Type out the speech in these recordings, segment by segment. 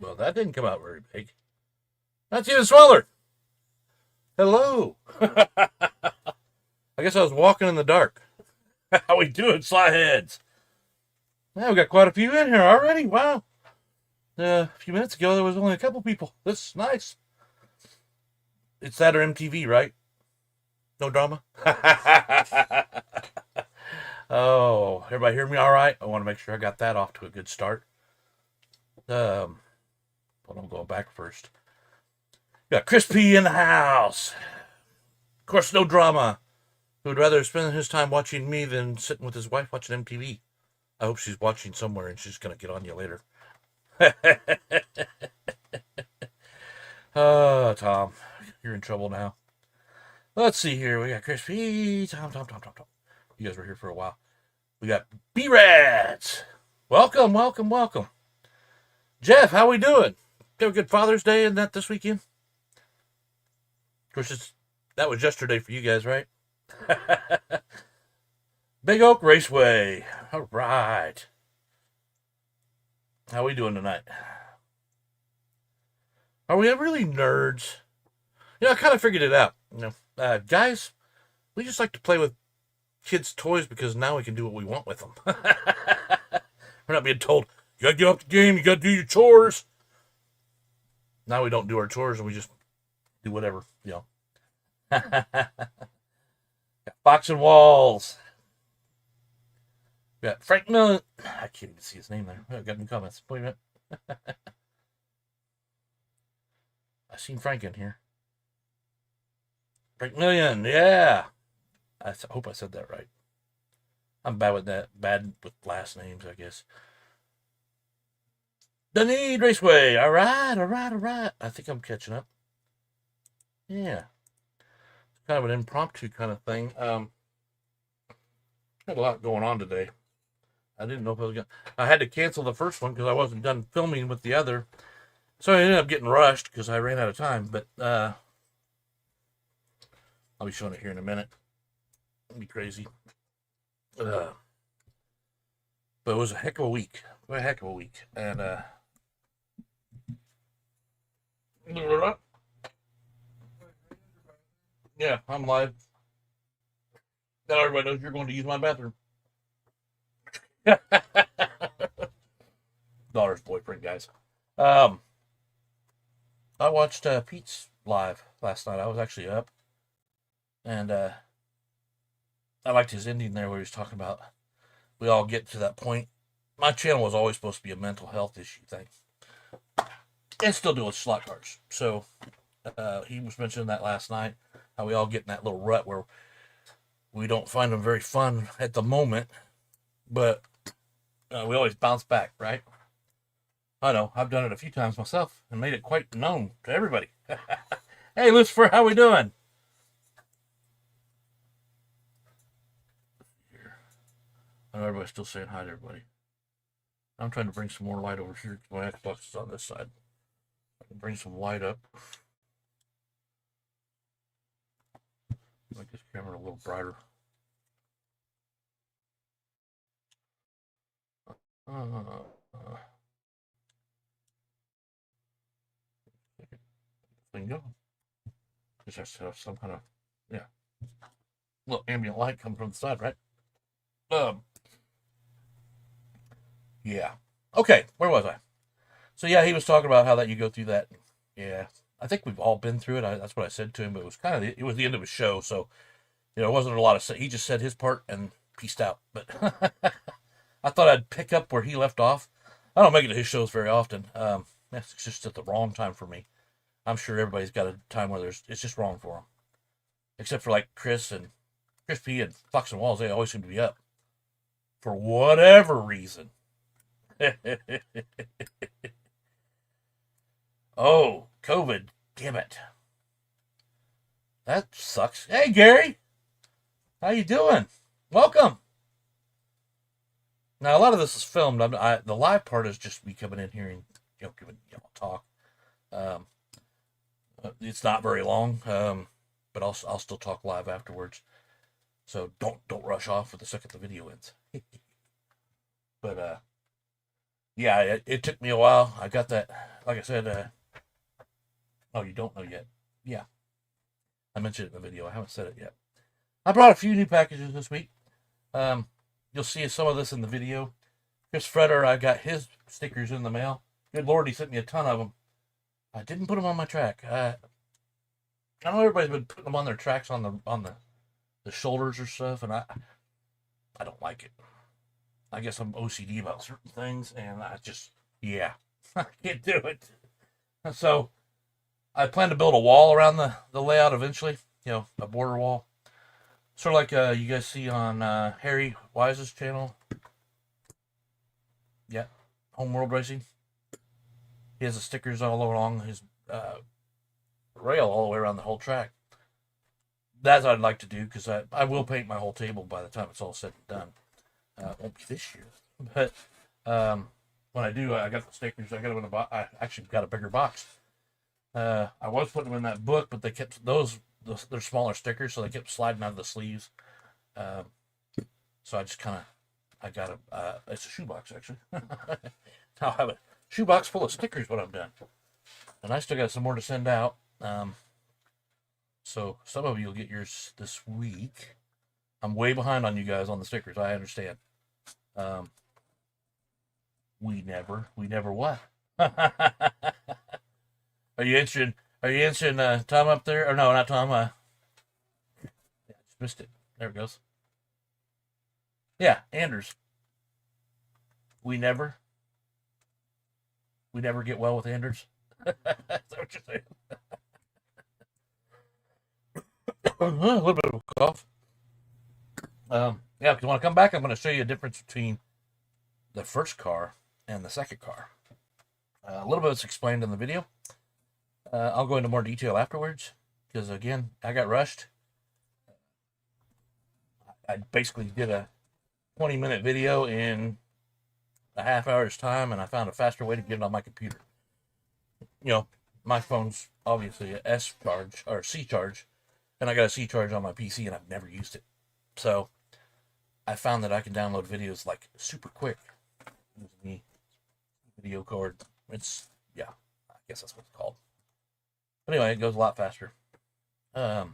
Well, that didn't come out very big. That's even smaller. Hello. I guess I was walking in the dark. How we doing, Slyheads? Yeah, we got quite a few in here already. Wow. A few minutes ago, there was only a couple people. This is nice. It's that or MTV, right? No drama? Oh, everybody hear me all right? I want to make sure I got that off to a good start. But I'm going back first. Got Crispy in the house. Of course, no drama. Who would rather spend his time watching me than sitting with his wife watching MTV? I hope she's watching somewhere and she's going to get on you later. Oh, Tom, you're in trouble now. Let's see here. We got Crispy. Tom. You guys were here for a while. We got B-Rats. Welcome, welcome, welcome. Jeff, how we doing? Have a good Father's Day and that this weekend? Of course, that was yesterday for you guys, right? Big Oak Raceway. All right. How we doing tonight? Are we really nerds? You know, I kind of figured it out. Guys, we just like to play with kids' toys because now we can do what we want with them. We're not being told, you gotta get up the game, you gotta do your chores. Now we don't do our chores and we just do whatever, Got Fox and Walls. We got Frank Millen. I can't even see his name there. I got new comments. Wait a minute. I seen Frank in here. Frank Million, yeah. I hope I said that right. I'm bad with that. Bad with last names, I guess. Dunedin Raceway. All right. I think I'm catching up. Yeah. It's kind of an impromptu kind of thing. Had a lot going on today. I didn't know if I was going to. I had to cancel the first one because I wasn't done filming with the other. So I ended up getting rushed because I ran out of time. But I'll be showing it here in a minute. It'll be crazy. But it was a heck of a week. And yeah, I'm live. Now everybody knows you're going to use my bathroom. Daughter's boyfriend, guys. I watched Pete's live last night. I was actually up, and I liked his ending there where he was talking about we all get to that point. My channel was always supposed to be a mental health issue thing, and still do with slot cars. So he was mentioning that last night, how we all get in that little rut where we don't find them very fun at the moment, but we always bounce back, right? I know, I've done it a few times myself and made it quite known to everybody. Hey, Lucifer, how we doing? I know everybody's still saying hi to everybody. I'm trying to bring some more light over here. My Xbox is on this side. I can bring some light up. Make this camera a little brighter. Thing go. Just has to have some kind of, yeah. Little ambient light coming from the side, right? Um, yeah. Okay, where was I? So yeah, he was talking about how that you go through that. Yeah, I think we've all been through it. That's what I said to him. But it was kind of it was the end of his show, so it wasn't a lot of. He just said his part and peaced out. But I thought I'd pick up where he left off. I don't make it to his shows very often. That's just at the wrong time for me. I'm sure everybody's got a time where it's just wrong for them, except for like Chris P and Fox and Walls. They always seem to be up for whatever reason. Oh, COVID. Damn it. That sucks. Hey, Gary. How you doing? Welcome. Now, a lot of this is filmed. The live part is just me coming in here and giving talk. Um, it's not very long, but I'll still talk live afterwards. So don't rush off for the second the video ends. But yeah, it took me a while. I got that. Like I said. Oh, you don't know yet? Yeah, I mentioned it in the video. I haven't said it yet. I brought a few new packages this week. You'll see some of this in the video. Chris Freder, I got his stickers in the mail. Good Lord, he sent me a ton of them. I didn't put them on my track. I know everybody's been putting them on their tracks on the shoulders or stuff, and I don't like it. I guess I'm OCD about certain things, and I can't do it. So I plan to build a wall around the layout eventually. A border wall. Sort of like you guys see on Harry Wise's channel. Yeah, Homeworld Racing. He has the stickers all along his rail all the way around the whole track. That's what I'd like to do, because I will paint my whole table by the time it's all said and done. It won't be this year. But when I do, I got the stickers. I got them in a box. I actually got a bigger box. I was putting them in that book, but they kept they're smaller stickers, so they kept sliding out of the sleeves. So I just I got it's a shoebox, actually. I'll have a shoebox full of stickers when I'm done. And I still got some more to send out. So some of you will get yours this week. I'm way behind on you guys on the stickers. I understand. We never what? Are you answering Tom up there? Or no, not Tom. Yeah, just missed it. There it goes. Yeah, Anders. We never get well with Anders. Is that what you're saying? A little bit of a cough. Yeah, if you want to come back, I'm going to show you a difference between the first car and the second car. A little bit is explained in the video. I'll go into more detail afterwards, because again, I got rushed. I basically did a 20-minute video in a half hour's time, and I found a faster way to get it on my computer. My phone's obviously a S charge or C charge, and I got a C charge on my PC, and I've never used it. So I found that I can download videos like super quick using the video card. I guess that's what it's called. But anyway, it goes a lot faster. Hey,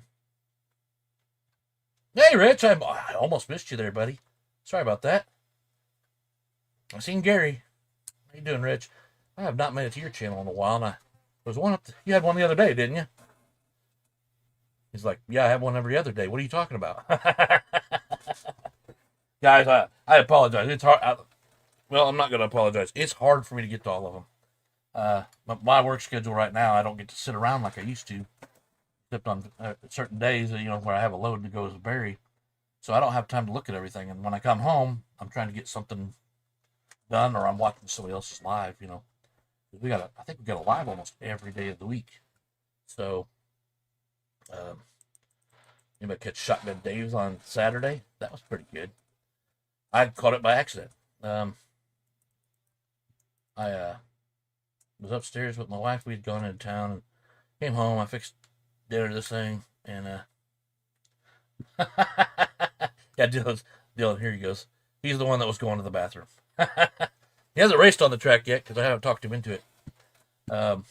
Rich, I almost missed you there, buddy. Sorry about that. I seen Gary. How you doing, Rich? I have not made it to your channel in a while, and there was one you had one the other day, didn't you? He's like, yeah, I have one every other day. What are you talking about? Guys, I apologize. It's hard. I'm not going to apologize. It's hard for me to get to all of them. My work schedule right now, I don't get to sit around like I used to, except on certain days, where I have a load to go as a berry. So I don't have time to look at everything. And when I come home, I'm trying to get something done, or I'm watching somebody else's live. I think we got a live almost every day of the week. So, anybody catch Shotgun Dave's on Saturday? That was pretty good. I caught it by accident. I was upstairs with my wife. We'd gone into town and came home. I fixed dinner to this thing, and yeah, Dylan, here he goes. He's the one that was going to the bathroom. He hasn't raced on the track yet because I haven't talked him into it. Now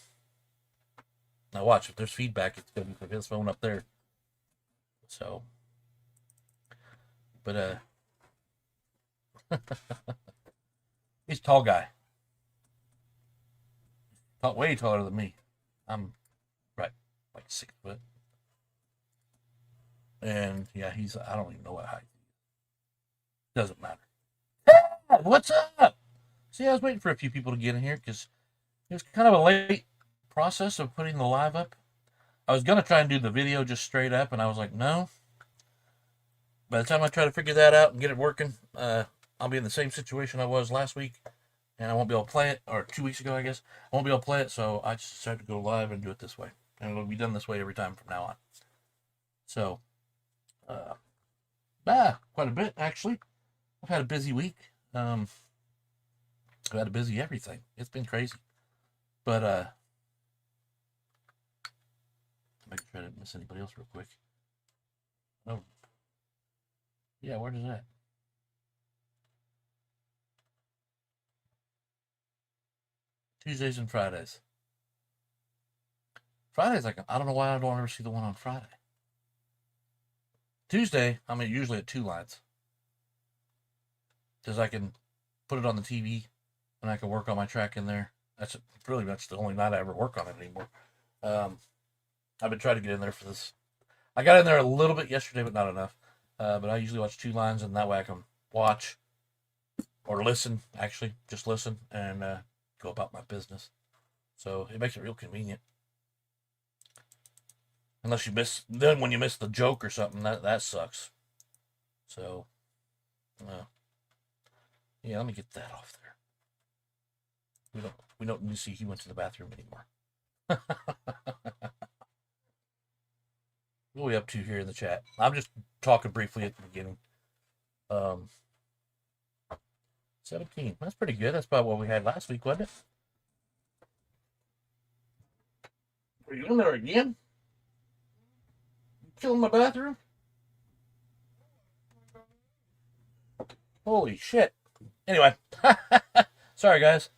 watch, if there's feedback, it's going to be from his phone up there. So, But he's a tall guy. Way taller than me. I'm right, like 6 foot. And yeah, I don't even know what height. Doesn't matter. Hey, what's up? See, I was waiting for a few people to get in here because it was kind of a late process of putting the live up. I was going to try and do the video just straight up, and I was like, no. By the time I try to figure that out and get it working, I'll be in the same situation I was last week, and I won't be able to play it, or 2 weeks ago, I guess. I won't be able to play it, so I just decided to go live and do it this way. And it'll be done this way every time from now on. So, quite a bit, actually. I've had a busy week. I've had a busy everything. It's been crazy. But, I'm going to try to miss anybody else real quick. Oh. Yeah, where is that? Tuesdays and Fridays. Friday's like, I don't know why I don't ever see the one on Friday. Tuesday, I'm usually at 2 lines. Because I can put it on the TV and I can work on my track in there. That's pretty much the only night I ever work on it anymore. I've been trying to get in there for this. I got in there a little bit yesterday, but not enough. But I usually watch 2 lines, and that way I can watch or listen, actually, just listen and go about my business. So it makes it real convenient. Unless you miss, then when you miss the joke or something, that sucks. So, yeah, let me get that off there. We don't need to see he went to the bathroom anymore. What are we up to here in the chat? I'm just talking briefly at the beginning. 17. That's pretty good. That's about what we had last week, wasn't it? Are you in there again? You killing my bathroom? Holy shit. Anyway. Sorry, guys.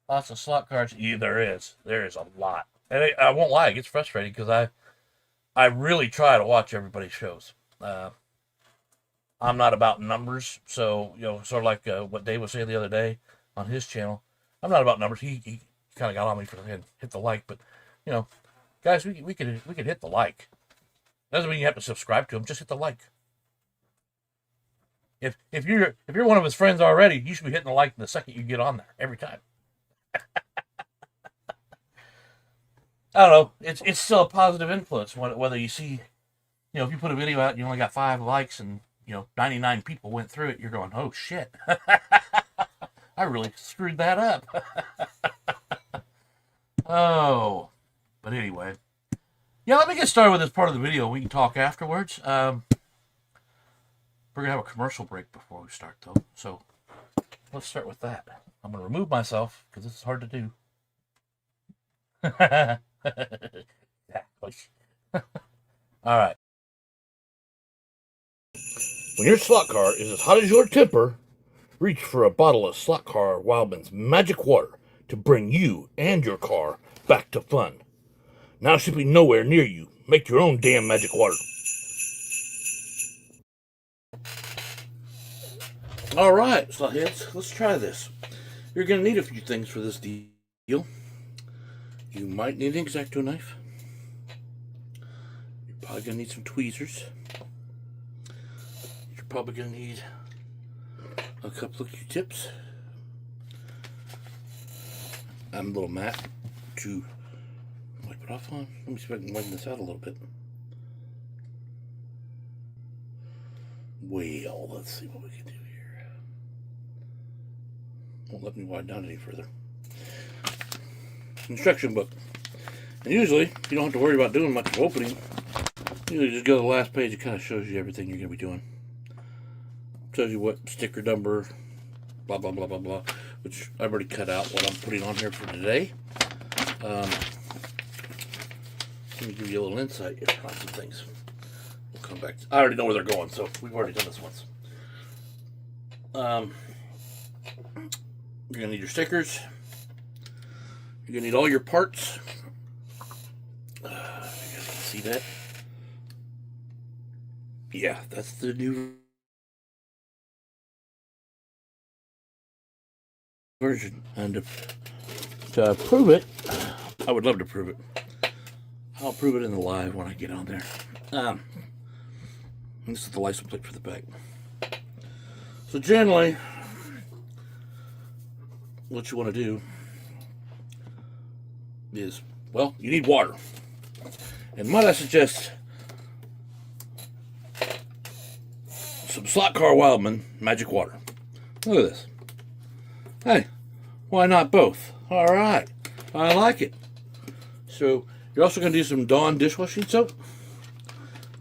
Lots of slot cards. Yeah, there is. There is a lot. And I won't lie, it gets frustrating because I really try to watch everybody's shows. I'm not about numbers, so sort of like what Dave was saying the other day on his channel. I'm not about numbers. He kind of got on me for hit the like, but guys, we could hit the like. Doesn't mean you have to subscribe to him. Just hit the like. If you're one of his friends already, you should be hitting the like the second you get on there every time. I don't know. It's still a positive influence whether you see, if you put a video out and you only got 5 likes and 99 people went through it, you're going, oh shit, I really screwed that up. Oh, but anyway, yeah. Let me get started with this part of the video. We can talk afterwards. We're gonna have a commercial break before we start, though. So let's start with that. I'm gonna remove myself because this is hard to do. All right. When your slot car is as hot as your temper, reach for a bottle of Slot Car Wildman's Magic Water to bring you and your car back to fun. Now shipping nowhere near you. Make your own damn magic water. All right, slotheads, let's try this. You're going to need a few things for this deal. You might need an X-Acto knife. You're probably going to need some tweezers. You're probably going to need a couple of Q-tips. I'm a little mat to wipe it off on. Let me see if I can widen this out a little bit. Well, let's see what we can do here. Won't let me widen down any further. Instruction book. And usually, you don't have to worry about doing much of opening. Usually just go to the last page. It kind of shows you everything you're going to be doing. Tells you what sticker number, blah, blah, blah, blah, blah. Which I've already cut out what I'm putting on here for today. Let me give you a little insight on some things. We'll come back. I already know where they're going, so we've already done this once. You're going to need your stickers. You're going to need all your parts. You guys can see that. Yeah, that's the new version. And to prove it, I would love to prove it. I'll prove it in the live when I get on there. This is the license plate for the back. So generally, what you want to do is, well, you need water. And might I suggest some Slot Car Wildman Magic Water. Look at this. Hey, why not both? All right, I like it. So you're also going to do some Dawn dishwashing soap,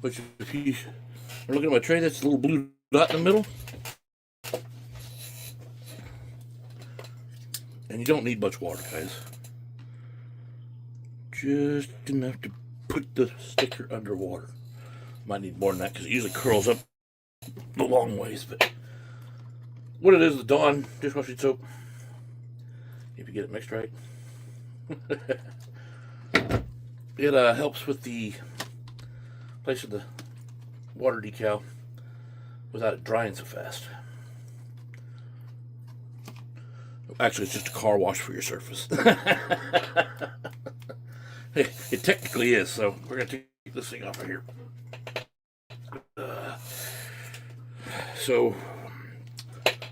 which if you are looking at my tray, that's a little blue dot in the middle. And you don't need much water, guys. Just enough to put the sticker underwater. Might need more than that because it usually curls up a long ways. But what it is, the Dawn dishwashing soap, if you get it mixed right, it helps with the place of the water decal without it drying so fast. Actually, it's just a car wash for your surface. It technically is, so we're going to take this thing off of here. So,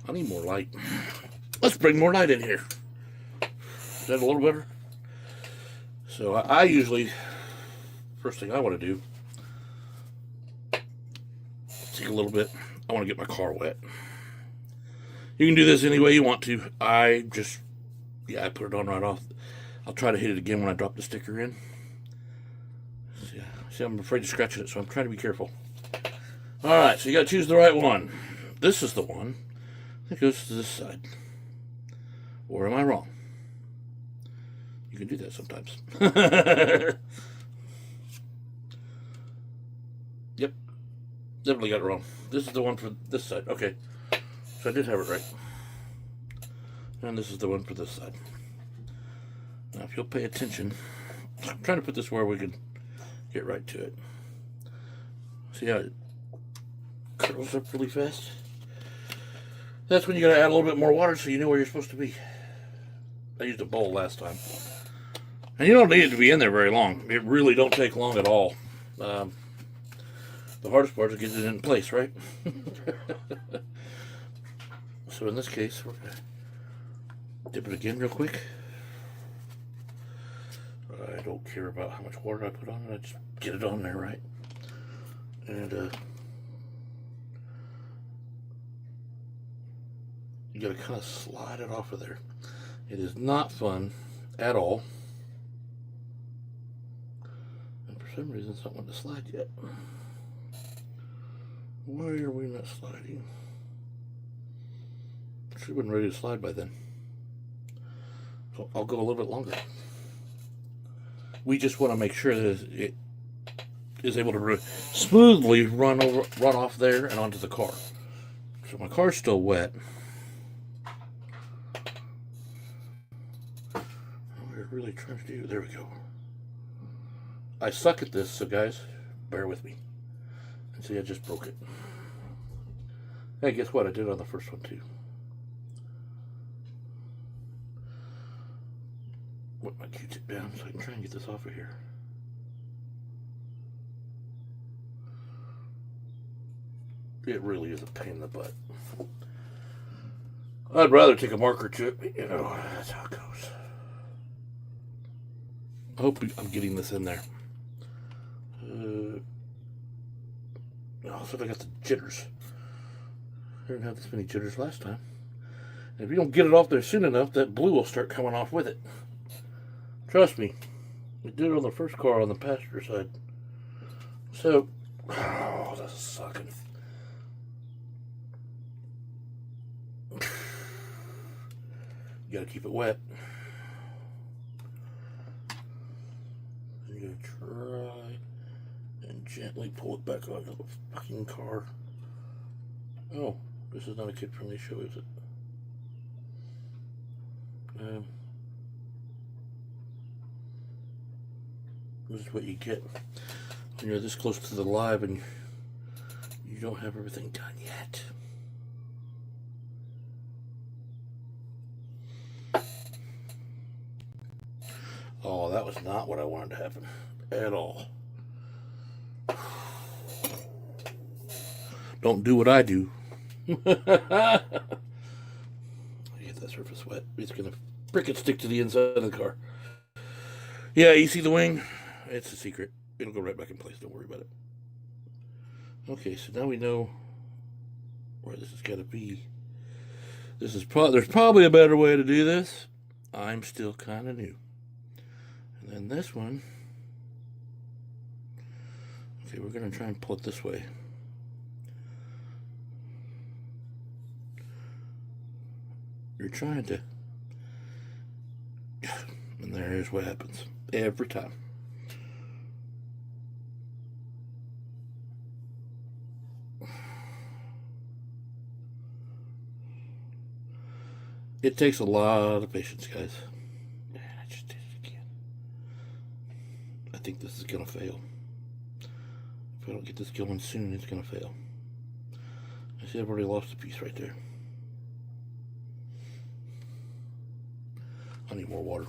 I need more light. Let's bring more light in here. Is that a little better? So, I usually, first thing I want to do, take a little bit. I want to get my car wet. You can do this any way you want to. I put it on right off. I'll try to hit it again when I drop the sticker in. See, I'm afraid of scratching it, so I'm trying to be careful. Alright, so you gotta choose the right one. This is the one that goes to this side. Or am I wrong? You can do that sometimes. Yep. Definitely got it wrong. This is the one for this side. Okay. So I did have it right. And this is the one for this side. Now, if you'll pay attention, I'm trying to put this where we can get right to it. See how it curls up really fast? That's when you gotta add a little bit more water so you know where you're supposed to be. I used a bowl last time. And you don't need it to be in there very long. It really don't take long at all. The hardest part is getting it in place, right? So in this case, we're gonna dip it again real quick. I don't care about how much water I put on it. I just get it on there, right? And you gotta kind of slide it off of there. It is not fun at all. And for some reason, it's not wanting to slide yet. Why are we not sliding? Should have been ready to slide by then. So I'll go a little bit longer. We just want to make sure that it is able to smoothly run off there and onto the car. So my car's still wet. What we're really trying to do, there we go. I suck at this, so guys, bear with me. And see, I just broke it. Hey, guess what? I did it on the first one too. Put my Q-tip down so I can try and get this off of here. It really is a pain in the butt. I'd rather take a marker to it, but you know, that's how it goes. I hope I'm getting this in there. Also, I got the jitters. I didn't have this many jitters last time. And if you don't get it off there soon enough, that blue will start coming off with it. Trust me, we did it on the first car on the passenger side. So, oh, that's sucking. You gotta keep it wet. You gotta try and gently pull it back onto the fucking car. Oh, this is not a kid-friendly show, is it? This is what you get when you're this close to the live and you don't have everything done yet. that was not what I wanted to happen at all. Don't do what I do. Get that surface wet. It's gonna frickin' stick to the inside of the car. Yeah, you see the wing? It's a secret. It'll go right back in place. Don't worry about it. Okay, so now we know where this has got to be. There's probably a better way to do this. I'm still kind of new. And then this one. Okay, we're gonna try and pull it this way. You're trying to, and there's what happens every time. It takes a lot of patience, guys. Man, I just did it again. I think this is gonna fail. If I don't get this going soon, it's gonna fail. I see I've already lost a piece right there. I need more water.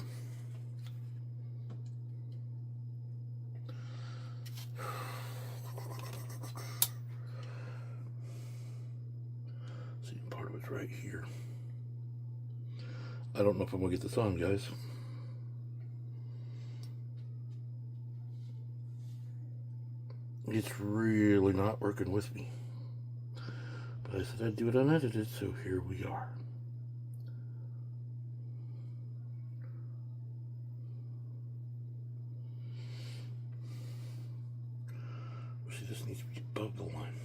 See, part of it's right here. I don't know if I'm gonna get this on, guys. It's really not working with me. But I said I'd do it unedited, so here we are. See, this needs to be above the line.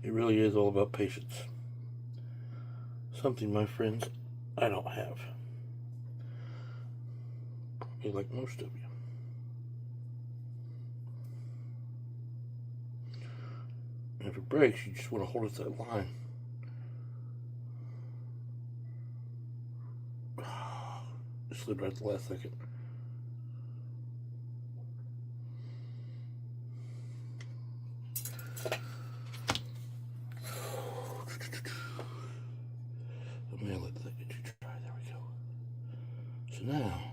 It really is all about patience. Something, my friends, I don't have. Probably like most of you. And if it breaks, you just want to hold it to that line. It slid right at the last second. I'm gonna let that get you dry. There we go. So now,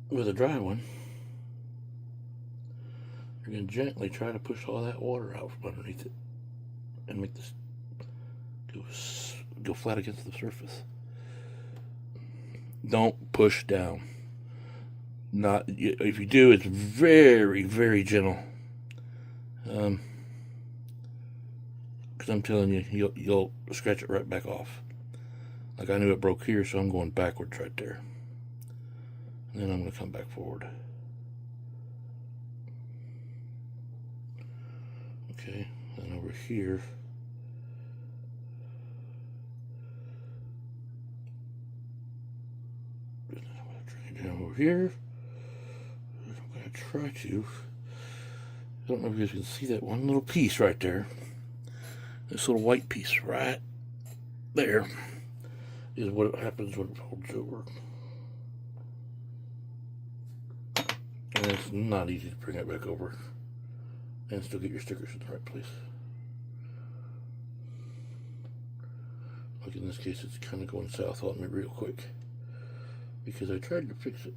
with a dry one, you're going to gently try to push all that water out from underneath it and make this go flat against the surface. Don't push down. Not if you do, it's very, very gentle. Because I'm telling you, you'll scratch it right back off. Like I knew it broke here, so I'm going backwards right there. And then I'm going to come back forward. Okay, and over here. I'm going to drag it down over here. I'm going to try to. I don't know if you guys can see that one little piece right there. This little white piece right there is what happens when it folds over. And it's not easy to bring it back over and still get your stickers in the right place. Like in this case, it's kind of going south on me real quick because I tried to fix it.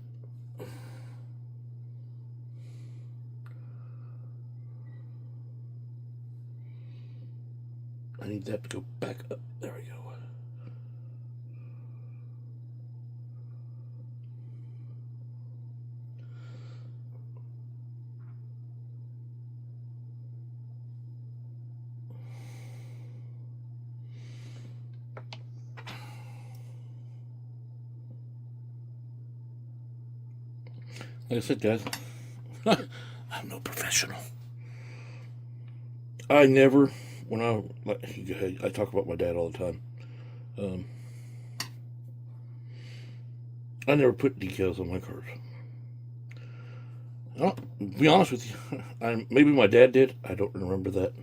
I need that to go back up. There we go. Like I said, guys, I'm no professional. I never, when I talk about my dad all the time. I never put decals on my cars. I'll be honest with you. Maybe my dad did. I don't remember that.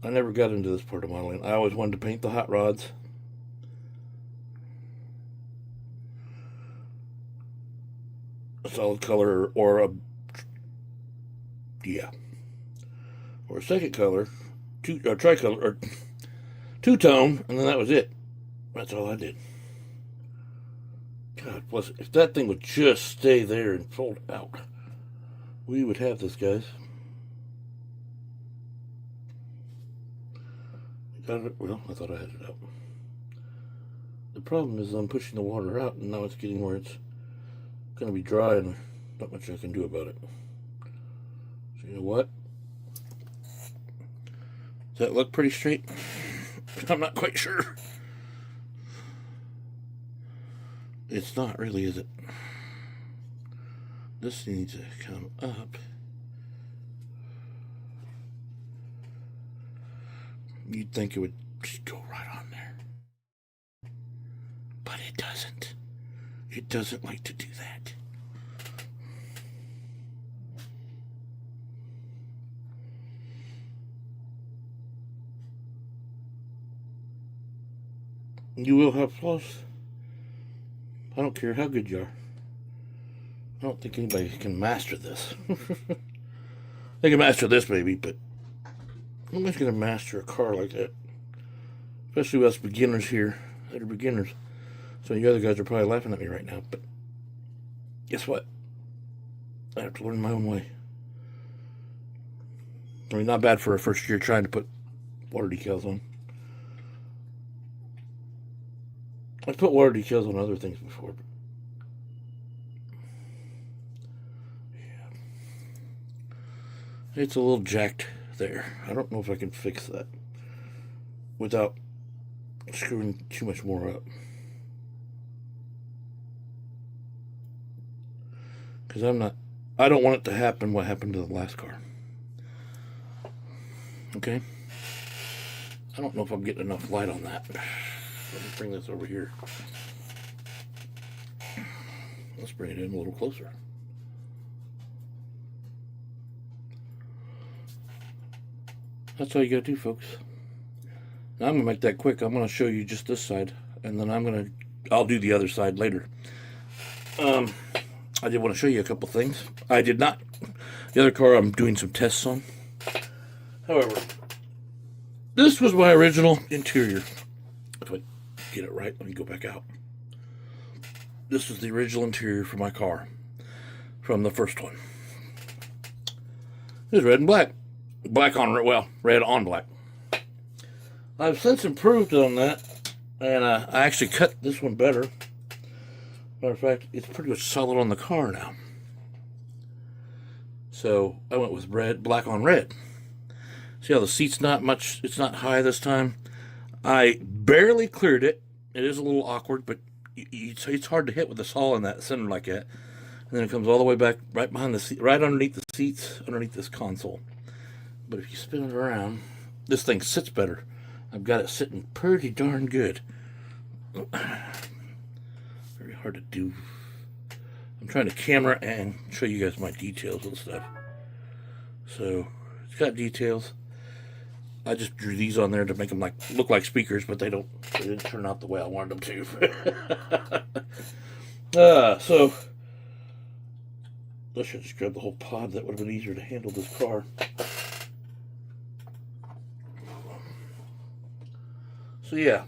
I never got into this part of modeling. I always wanted to paint the hot rods. A solid color or a second color, tricolor, or two-tone, and then that was it. That's all I did. God bless it. If that thing would just stay there and fold out, we would have this, guys. Got it? Well, I thought I had it out. The problem is I'm pushing the water out, and now it's getting where it's going to be dry, and not much I can do about it. So you know what? Does that look pretty straight? I'm not quite sure. It's not really, is it? This needs to come up. You'd think it would just go right on there. But it doesn't. It doesn't like to do that. You will have flaws. I don't care how good you are. I don't think anybody can master this. They can master this maybe, but nobody's going to master a car like that. Especially us beginners here that are beginners. So you other guys are probably laughing at me right now, but guess what? I have to learn my own way. I mean, not bad for a first year trying to put water decals on. I've put water decals on other things before, but yeah. It's a little jacked there. I don't know if I can fix that without screwing too much more up. Because I don't want it to happen what happened to the last car. Okay? I don't know if I'm getting enough light on that. Let me bring this over here. Let's bring it in a little closer. That's all you gotta do, folks. Now I'm gonna make that quick. I'm gonna show you just this side, and then I'll do the other side later. I did want to show you a couple things. I did not. The other car I'm doing some tests on. However, this was my original interior. If I get it right, let me go back out. This was the original interior for my car from the first one. It was red and black. Red on black. I've since improved on that, and I actually cut this one better. Matter of fact, it's pretty much solid on the car now. So I went with black on red. See how the seat's it's not high this time. I barely cleared it. It is a little awkward, but it's hard to hit with a saw in that center like that. And then it comes all the way back right behind the seat, right underneath the seats, underneath this console. But if you spin it around, this thing sits better. I've got it sitting pretty darn good. Very hard to do. I'm trying to camera and show you guys my details and stuff. So it's got details. I just drew these on there to make them look like speakers, but they didn't turn out the way I wanted them to. So I should just grab the whole pod. That would have been easier to handle this car. So yeah,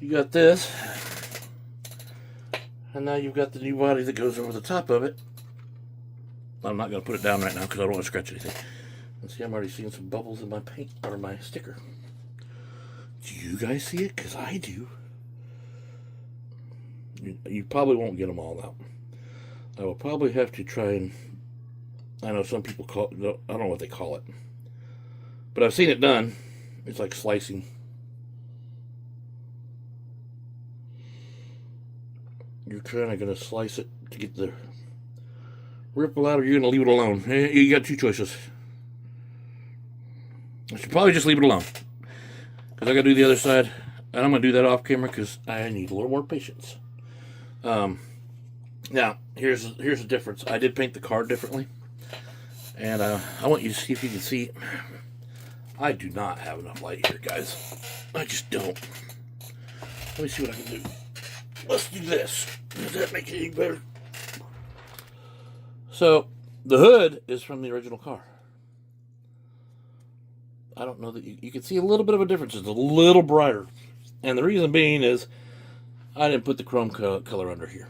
you got this, and now you've got the new body that goes over the top of it. I'm not going to put it down right now because I don't want to scratch anything. And see, I'm already seeing some bubbles in my paint or my sticker. Do you guys see it? Because I do. You probably won't get them all out. I will probably have to try and, I know some people call it, I don't know what they call it, but I've seen it done. It's like slicing. You're kind of going to slice it to get the ripple out, or you're going to leave it alone. You got two choices. I should probably just leave it alone, because I got to do the other side, and I'm going to do that off camera because I need a little more patience. Now, here's the difference. I did paint the car differently, and I want you to see if you can see. I do not have enough light here, guys. I just don't. Let me see what I can do. Let's do this. Does that make it any better? So, the hood is from the original car. I don't know that you can see a little bit of a difference. It's a little brighter. And the reason being is I didn't put the chrome color under here.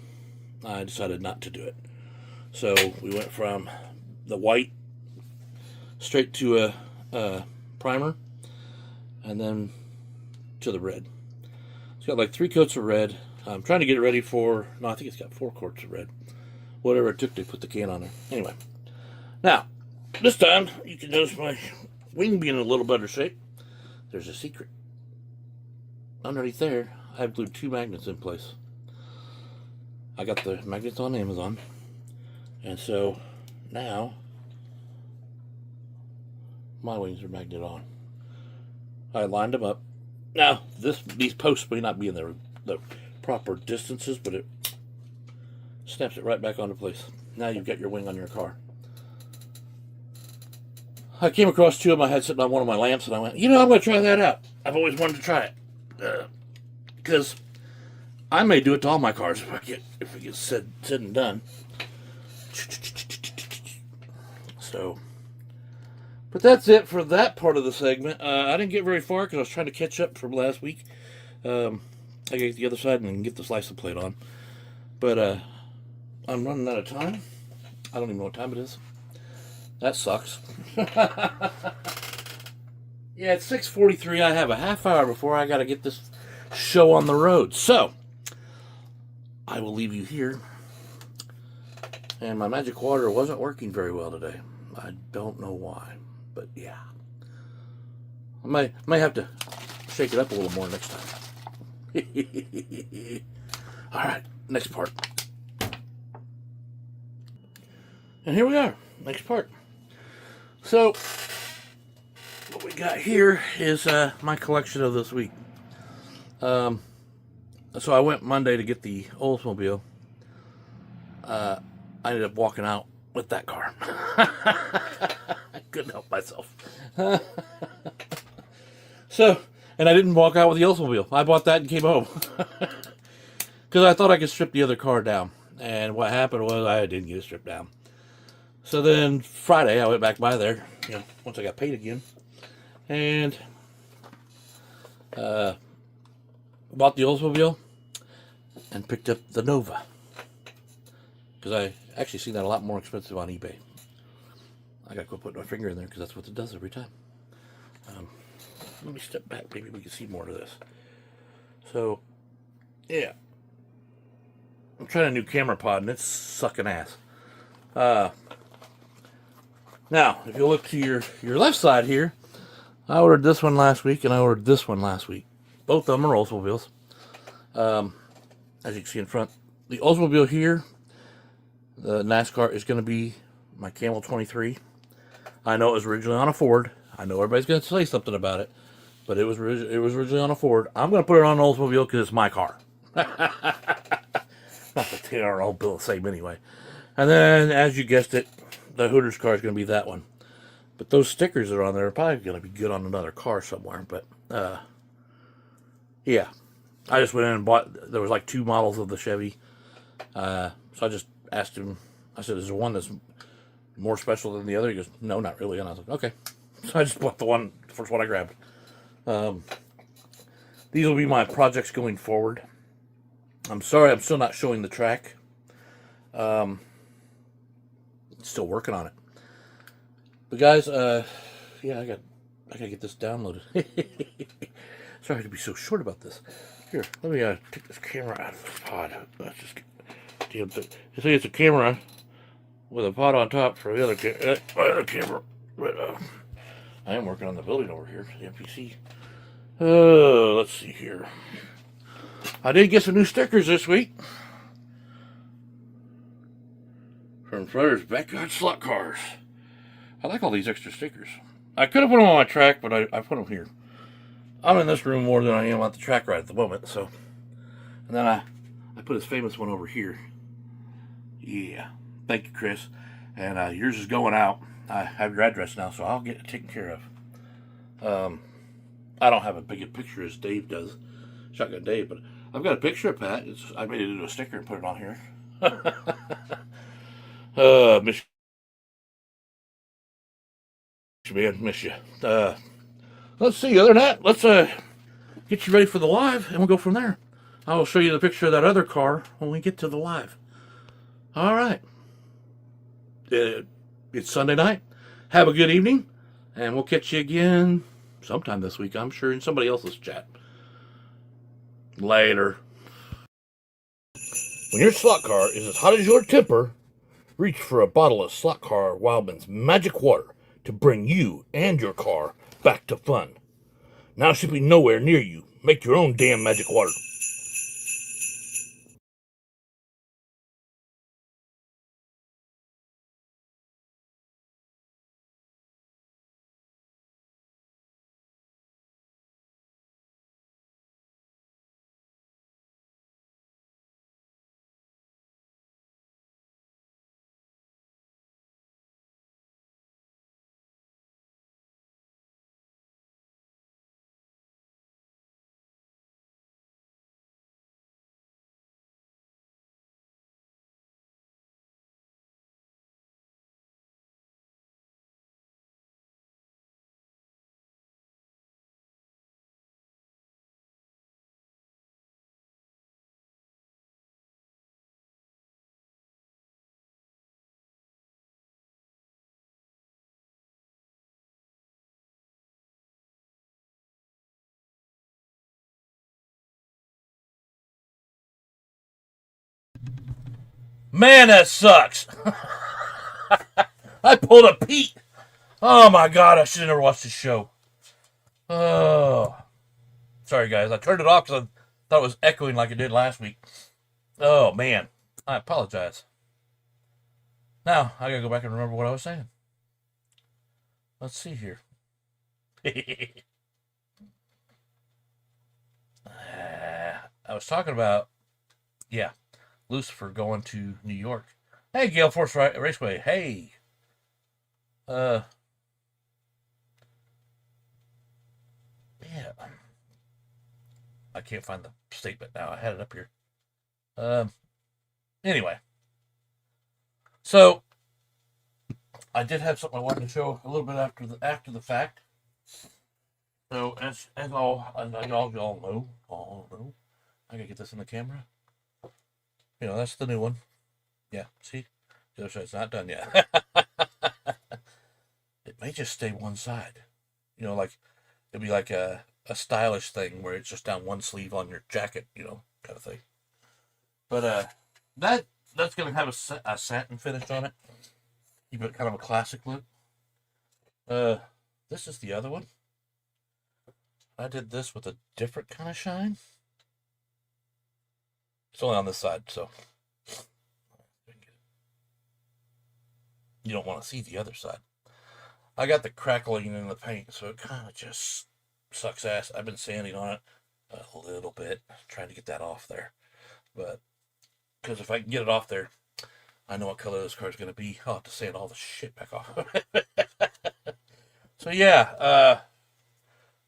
I decided not to do it. So we went from the white straight to a primer and then to the red. It's got like 3 coats of red. I'm trying to get it ready for, no, I think it's got 4 coats of red. Whatever it took to put the can on there. Anyway, now, this time you can notice my wing being in a little better shape. There's a secret. Underneath there, I've glued 2 magnets in place. I got the magnets on Amazon. And so now my wings are magnet on. I lined them up. Now, these posts may not be in the proper distances, but it snaps it right back onto place. Now you've got your wing on your car. I came across 2 of them I had sitting on one of my lamps, and I went, I'm going to try that out. I've always wanted to try it. Because I may do it to all my cars if it gets said and done. So, but that's it for that part of the segment. I didn't get very far because I was trying to catch up from last week. I gotta get the other side and get the license plate on. But I'm running out of time. I don't even know what time it is. That sucks. Yeah, it's 6:43. I have a half hour before I got to get this show on the road. So, I will leave you here. And my magic water wasn't working very well today. I don't know why, but yeah. I may have to shake it up a little more next time. All right, next part. And here we are, next part. So, what we got here is my collection of this week. So I went Monday to get the Oldsmobile. I ended up walking out with that car. I couldn't help myself. So, and I didn't walk out with the Oldsmobile. I bought that and came home. Because I thought I could strip the other car down. And what happened was I didn't get it stripped down. So then Friday I went back by there, once I got paid again. And bought the Oldsmobile and picked up the Nova. Because I actually seen that a lot more expensive on eBay. I gotta go put my finger in there because that's what it does every time. Let me step back, maybe we can see more of this. So, yeah. I'm trying a new camera pod and it's sucking ass. Now, if you look to your left side here, I ordered this one last week and I ordered this one last week. Both of them are Oldsmobiles. As you can see in front, the Oldsmobile here, the NASCAR, is going to be my Camel 23. I know it was originally on a Ford. I know everybody's going to say something about it, but it was originally on a Ford. I'm going to put it on an Oldsmobile because it's my car. Not that they are all built the same anyway. And then, as you guessed it, the Hooters car is going to be that one. But those stickers that are on there are probably going to be good on another car somewhere. But, yeah. I just went in and bought, there was like 2 models of the Chevy. So I just asked him, I said, is there one that's more special than the other? He goes, no, not really. And I was like, okay. So I just bought the first one I grabbed. These will be my projects going forward. I'm sorry I'm still not showing the track. Still working on it. But guys, yeah, I gotta get this downloaded. Sorry to be so short about this. Here, let me take this camera out of the pod. Let's just damn thing. You see, it's a camera with a pod on top for the other camera. But I am working on the building over here, the MPC. Let's see here. I did get some new stickers this week from Fredder's Backyard Slot Cars. I like all these extra stickers. I could have put them on my track, but I put them here. I'm in this room more than I am at the track right at the moment, so. And then I put his famous one over here. Yeah. Thank you, Chris. And yours is going out. I have your address now, so I'll get it taken care of. I don't have a big a picture as Dave does, Shotgun Dave, but I've got a picture of Pat. I made it into a sticker and put it on here. Miss you, man. Miss you. let's see. Other than that, let's get you ready for the live, and we'll go from there. I will show you the picture of that other car when we get to the live. All right. It's Sunday night. Have a good evening, and we'll catch you again sometime this week, I'm sure, in somebody else's chat. Later. When your slot car is as hot as your temper, reach for a bottle of Slot Car Wildman's Magic Water to bring you and your car back to fun. Now shipping nowhere near you. Make your own damn magic water. Man, that sucks. I pulled a Pete. Oh my god, I should have never watched this show. Oh. Sorry, guys. I turned it off because I thought it was echoing like it did last week. Oh, man. I apologize. Now, I gotta go back and remember what I was saying. Let's see here. I was talking about, yeah, Lucifer going to New York. Hey, Gale Force Raceway. Hey. Yeah. I can't find the statement now. I had it up here. Anyway. So, I did have something I wanted to show a little bit after the fact. So, as y'all know, I gotta get this in the camera. You know, that's the new one. Yeah, see? The other side's not done yet. It may just stay one side. You know, like, it'd be like a stylish thing where it's just down one sleeve on your jacket, you know, kind of thing. But, that's gonna have a satin finish on it. Keep it kind of a classic look. This is the other one. I did this with a different kind of shine. It's only on this side, so you don't want to see the other side. I got the crackling in the paint, so it kind of just sucks ass. I've been sanding on it a little bit, trying to get that off there. But, because if I can get it off there, I know what color this car is going to be. I'll have to sand all the shit back off. So, yeah,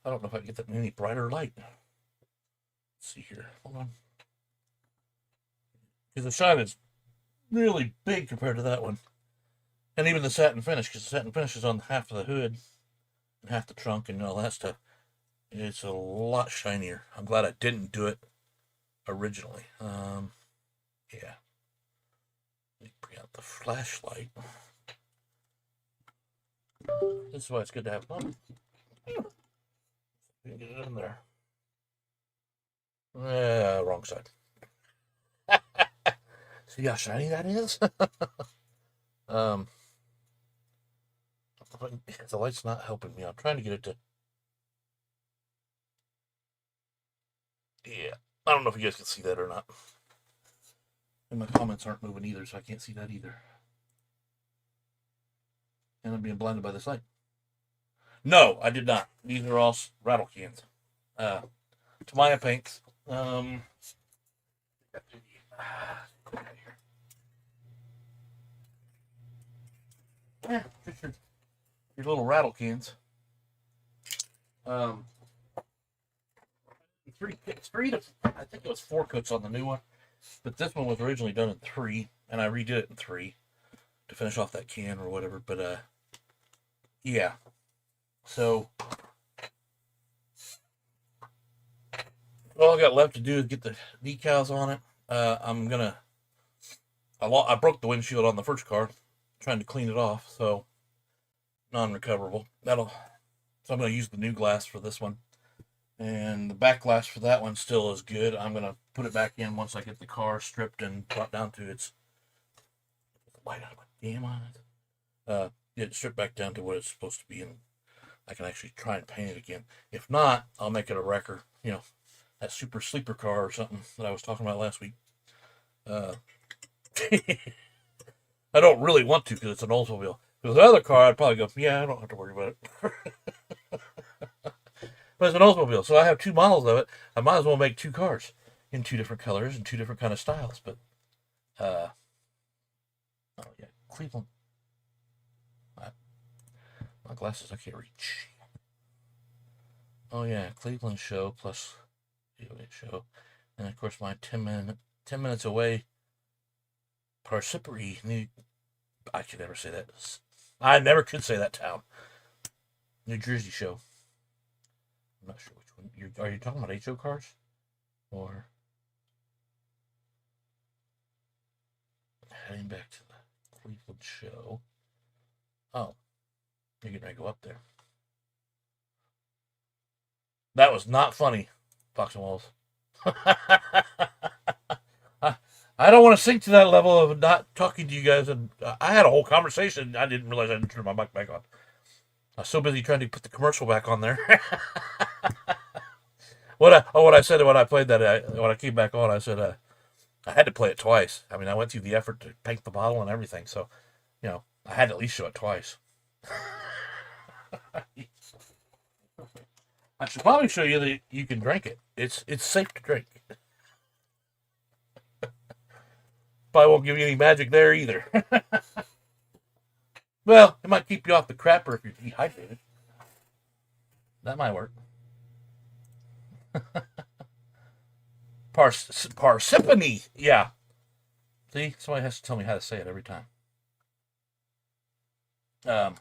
I don't know if I can get that in any brighter light. Let's see here. Hold on. Because the shine is really big compared to that one. And even the satin finish, because the satin finish is on half of the hood and half the trunk and all that stuff. It's a lot shinier. I'm glad I didn't do it originally. Yeah. Let me bring out the flashlight. This is why it's good to have fun. Get it in there. Wrong side. See how shiny that is? The light's not helping me. I'm trying to get it to. Yeah. I don't know if you guys can see that or not. And my comments aren't moving either, so I can't see that either. And I'm being blinded by this light. No, I did not. These are all rattle cans. Tamiya Pinks. Yeah, just your little rattle cans. Three to, I think it was 4 coats on the new one, but this one was originally done in 3, and I redid it in 3 to finish off that can or whatever. But yeah. So All I got left to do is get the decals on it. I broke the windshield on the first car, trying to clean it off, so non-recoverable. So I'm gonna use the new glass for this one, and the back glass for that one still is good. I'm gonna put it back in once I get the car stripped and brought down to its light on my damn on it. Get it stripped back down to what it's supposed to be, and I can actually try and paint it again. If not, I'll make it a wrecker. That super sleeper car or something that I was talking about last week. Uh, I don't really want to because it's an Oldsmobile. If it was another car, I'd probably go, yeah, I don't have to worry about it. But it's an Oldsmobile, so I have two models of it. I might as well make two cars in two different colors and two different kind of styles. But, oh yeah, Cleveland. My glasses, I can't reach. Oh yeah, Cleveland show plus show, and of course my 10 minutes away. Parsippany, I could never say that. I never could say that town. New Jersey show. I'm not sure which one. Are you talking about HO cars? Or heading back to the Cleveland show. Oh, you're getting ready to go up there. That was not funny, Fox and Walls. I don't want to sink to that level of not talking to you guys. And I had a whole conversation. I didn't realize I didn't turn my mic back on. I was so busy trying to put the commercial back on there. What I said when I played that, when I came back on, I said I had to play it twice. I mean, I went through the effort to paint the bottle and everything, so I had to at least show it twice. I should probably show you that you can drink it. It's safe to drink. Probably won't give you any magic there either. Well, it might keep you off the crapper if you're dehydrated. That might work. Parsippany. Yeah. See, somebody has to tell me how to say it every time. But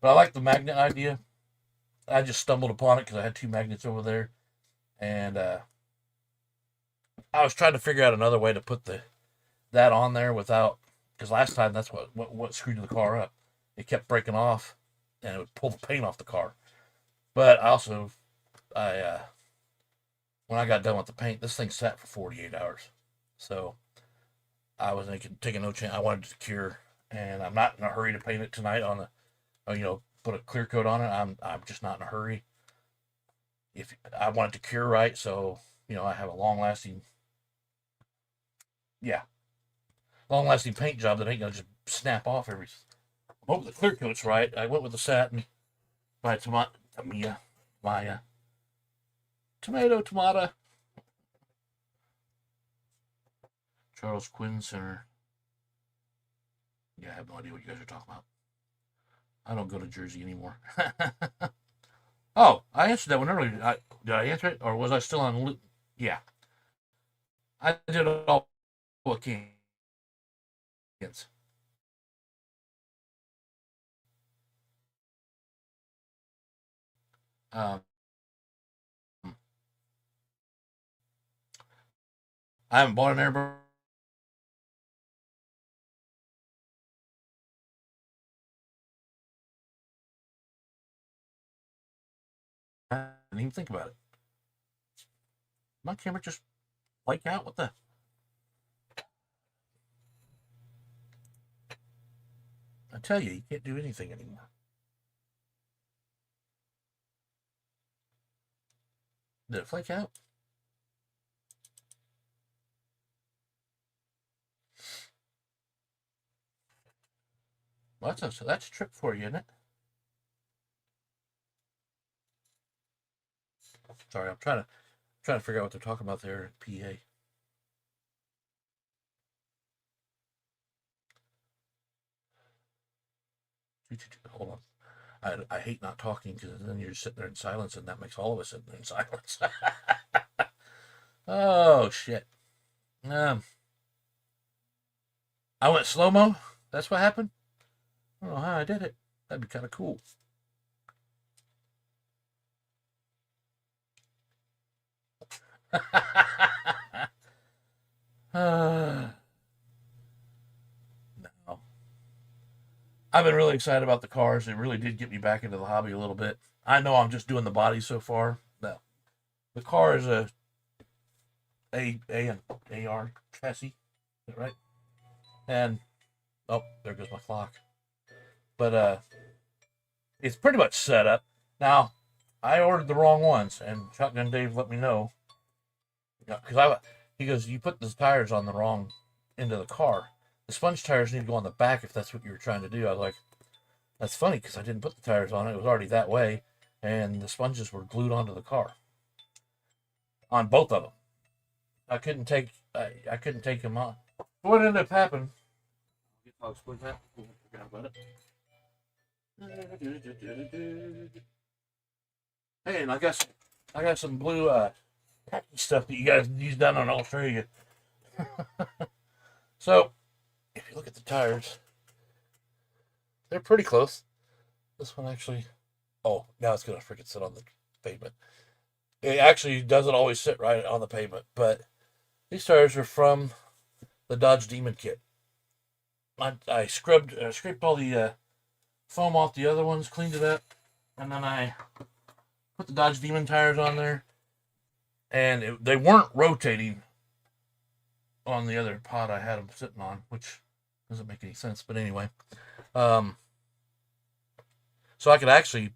I like the magnet idea. I just stumbled upon it because I had two magnets over there, and I was trying to figure out another way to put that on there without, because last time that's what screwed the car up. It kept breaking off, and it would pull the paint off the car. But also, when I got done with the paint, this thing sat for 48 hours, so I was taking no chance. I wanted it to cure, and I'm not in a hurry to paint it tonight on put a clear coat on it. I'm just not in a hurry. If I want it to cure right, so I have a long lasting paint job that ain't gonna just snap off every. I hope the clear coat's right. I went with the satin by Maya tomato. Charles Quinn Center. Yeah, I have no idea what you guys are talking about. I don't go to Jersey anymore. Oh, I answered that one earlier. Did I answer it, or was I still on loop? Yeah, I did all Kings. Um, I haven't bought an air. I didn't even think about it. My camera just flake out. What the? I tell you can't do anything anymore. Did it flake out? Well, that's a trip for you, isn't it? Sorry, I'm trying to figure out what they're talking about there at PA. Hold on. I hate not talking because then you're sitting there in silence, and that makes all of us sit there in silence. Oh shit. Um, I went slow mo. That's what happened. I don't know how I did it. That'd be kind of cool. No. I've been really excited about the cars. It really did get me back into the hobby a little bit. I know I'm just doing the body so far. No. The car is a and AR chassis. Is that right? And oh, there goes my clock. But it's pretty much set up. Now, I ordered the wrong ones, and Shotgun Dave let me know. Because he goes, you put the tires on the wrong end of the car. The sponge tires need to go on the back if that's what you were trying to do. I was like, that's funny because I didn't put the tires on it. It was already that way, and the sponges were glued onto the car on both of them. I couldn't take them on. What ended up happening? I'll explain that. Forgot about it. Hey, and I got some blue tacky stuff that you guys use down in Australia. So, if you look at the tires, they're pretty close. This one actually, oh, now it's gonna freaking sit on the pavement. It actually doesn't always sit right on the pavement, but these tires are from the Dodge Demon kit. I scraped all the foam off the other ones, cleaned it up, and then I put the Dodge Demon tires on there, and they weren't rotating on the other pod I had them sitting on, which doesn't make any sense. But anyway, so I could actually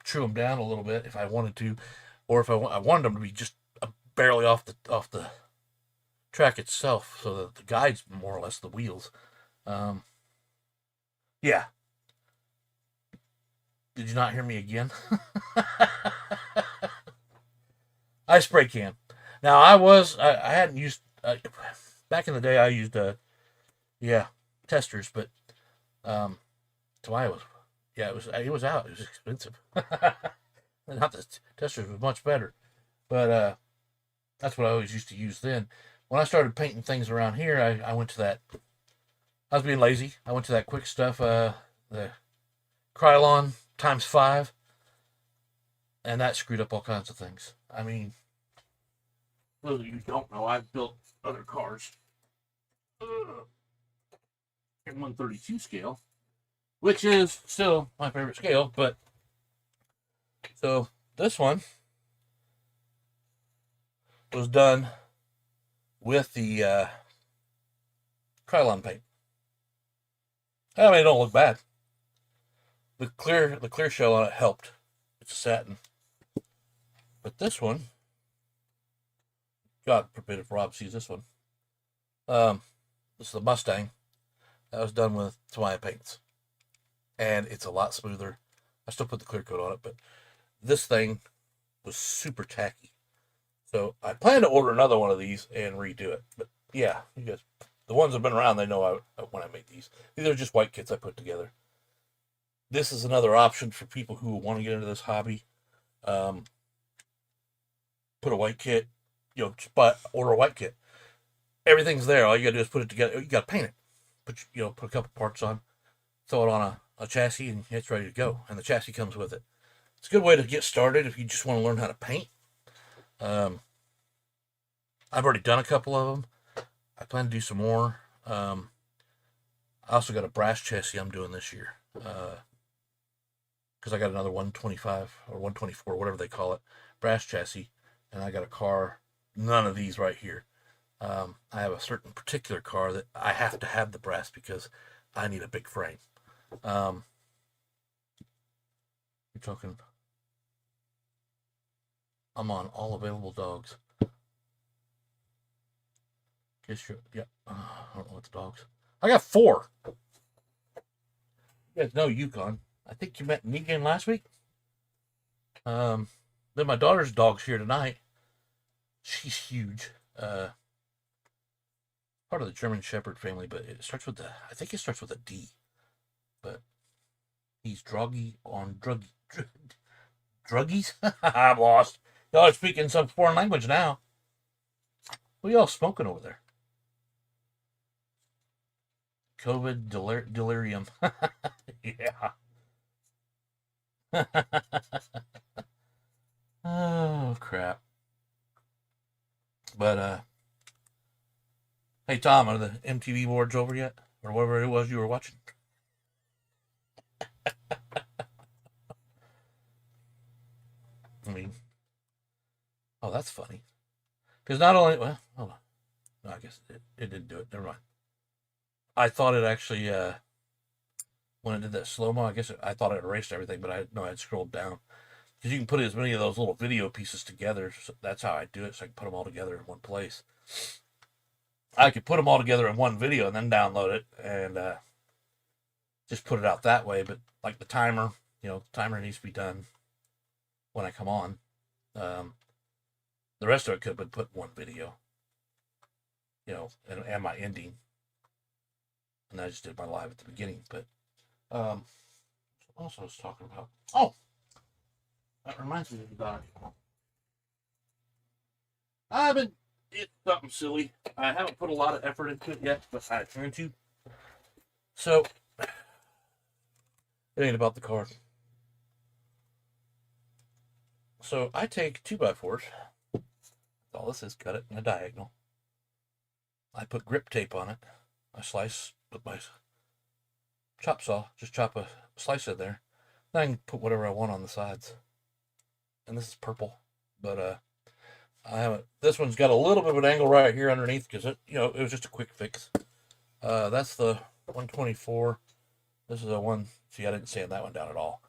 chew them down a little bit if I wanted to, or if I wanted them to be just barely off the track itself, so that the guide's more or less the wheels. Yeah. Did you not hear me again? I spray can. Now I hadn't used back in the day. I used testers, but Tawai was it was out. It was expensive. Not the testers was much better, but that's what I always used to use then. When I started painting things around here, I went to that. I was being lazy. I went to that quick stuff, the Krylon ×5, and that screwed up all kinds of things. I mean, those of you who don't know, I've built other cars in 132 scale, which is still my favorite scale. But so this one was done with the Krylon paint. I mean, it don't look bad. The clear shell on it helped. It's a satin. But this one, God forbid if Rob sees this one. This is the Mustang. That was done with Tamiya paints. And it's a lot smoother. I still put the clear coat on it, but this thing was super tacky. So I plan to order another one of these and redo it. But yeah, you guys, the ones that have been around, they know when I make these. These are just white kits I put together. This is another option for people who want to get into this hobby. Put a white kit, just order a white kit. Everything's there. All you gotta do is put it together. You gotta paint it. Put a couple parts on, throw it on a chassis, and it's ready to go. And the chassis comes with it. It's a good way to get started if you just want to learn how to paint. I've already done a couple of them. I plan to do some more. I also got a brass chassis I'm doing this year. Because I got another 125 or 124, whatever they call it, brass chassis. And I got a car, none of these right here. I have a certain particular car that I have to have the brass because I need a big frame. You're talking, I'm on all available dogs. Guess yeah. I don't know what the dogs. I got 4. You guys know Yukon. I think you met Negan last week. Then my daughter's dog's here tonight. She's huge. Part of the German Shepherd family, but I think it starts with a D. But he's druggies. I'm lost. Y'all are speaking some foreign language now. What are y'all smoking over there? COVID delirium. Yeah. Oh, crap. Tom, are the MTV boards over yet? Or whatever it was you were watching? I mean, oh, that's funny. Because not only, well, hold on. No, I guess it didn't do it. Never mind. I thought it actually, when it did that slow mo, I guess I thought it erased everything, but I know I'd scrolled down. Because you can put as many of those little video pieces together. So that's how I do it, so I can put them all together in one place. I could put them all together in one video and then download it and just put it out that way. But like the timer, the timer needs to be done when I come on. The rest of it could have been put in one video, and my ending. And I just did my live at the beginning. But what else I was talking about? Oh, that reminds me of the dog. It's something silly. I haven't put a lot of effort into it yet, but I plan to. So, it ain't about the car. So, I take 2x4s. All this is, cut it in a diagonal. I put grip tape on it. I slice with my chop saw. Just chop a slice in there. Then I can put whatever I want on the sides. And this is purple. But, I haven't. This one's got a little bit of an angle right here underneath because it was just a quick fix. That's the 124. This is a one. See, I didn't sand that one down at all.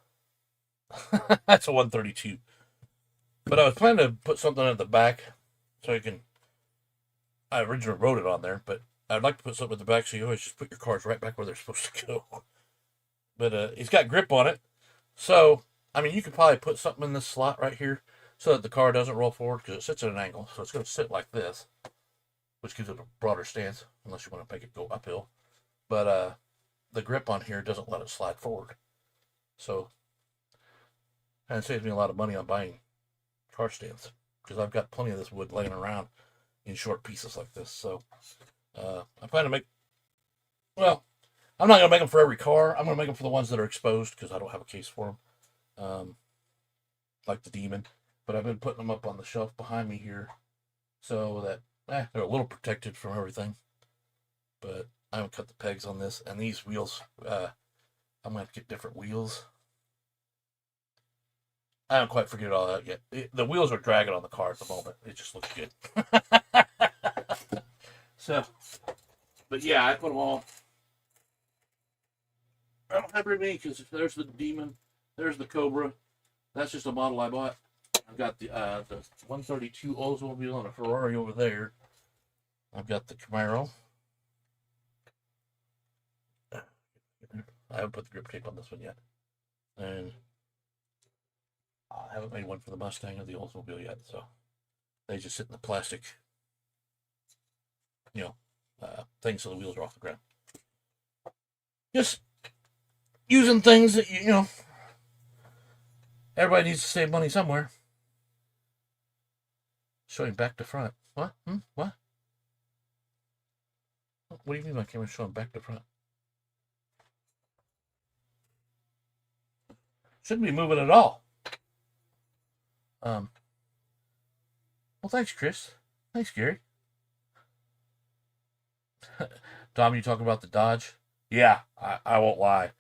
That's a 132. But I was planning to put something at the back so you can. I originally wrote it on there, but I'd like to put something at the back so you always just put your cars right back where they're supposed to go. But it's got grip on it, so I mean you could probably put something in this slot right here so that the car doesn't roll forward because it sits at an angle. So it's going to sit like this, which gives it a broader stance, unless you want to make it go uphill. But the grip on here doesn't let it slide forward. So, and it saves me a lot of money on buying car stands because I've got plenty of this wood laying around in short pieces like this. So, I plan to make, well, I'm not going to make them for every car. I'm going to make them for the ones that are exposed because I don't have a case for them. Like the Demon. But I've been putting them up on the shelf behind me here so that they're a little protected from everything. But I haven't cut the pegs on this. And these wheels, I'm going to have to get different wheels. I haven't quite figured it all out yet. The wheels are dragging on the car at the moment. It just looks good. So, but yeah, I put them all. I don't have very many because there's the Demon, there's the Cobra. That's just a model I bought. I've got the 132 Oldsmobile and a Ferrari over there. I've got the Camaro. I haven't put the grip tape on this one yet. And I haven't made one for the Mustang or the Oldsmobile yet, so they just sit in the plastic, thing so the wheels are off the ground. Just using things that, everybody needs to save money somewhere. Showing back to front. What? What? What do you mean my camera's showing back to front? Shouldn't be moving at all. Well, thanks, Chris. Thanks, Gary. Tom, you talking about the Dodge? Yeah, I won't lie.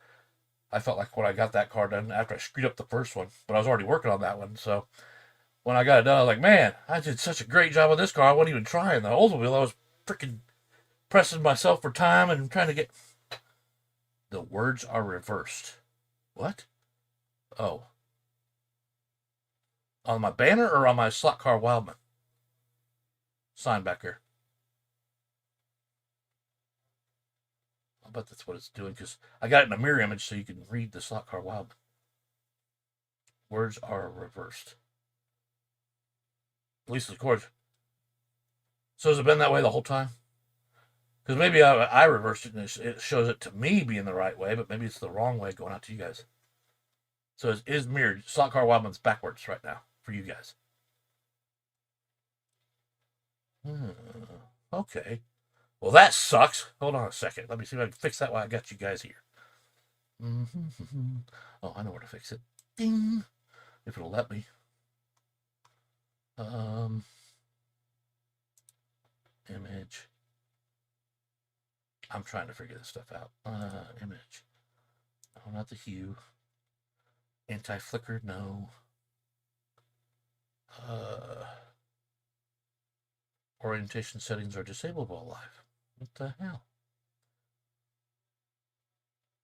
I felt like when I got that car done after I screwed up the first one, but I was already working on that one, so when I got it done, I was like, man, I did such a great job on this car. I wasn't even trying. The Oldsmobile, I was freaking pressing myself for time and trying to get. The words are reversed. What? Oh. On my banner or on my slot car Wildman? Sign back here. I bet that's what it's doing because I got it in a mirror image so you can read the slot car Wildman. Words are reversed. At least the chords. So has it been that way the whole time? Because maybe I reversed it and it shows it to me being the right way, but maybe it's the wrong way going out to you guys. So it is mirrored. Slot car Wildman's backwards right now for you guys. Okay. Well, that sucks. Hold on a second. Let me see if I can fix that while I got you guys here. Oh, I know where to fix it. Ding. If it'll let me. Image. I'm trying to figure this stuff out. Image. Oh, not the hue. Anti-flicker, no. Orientation settings are disabled while live. What the hell?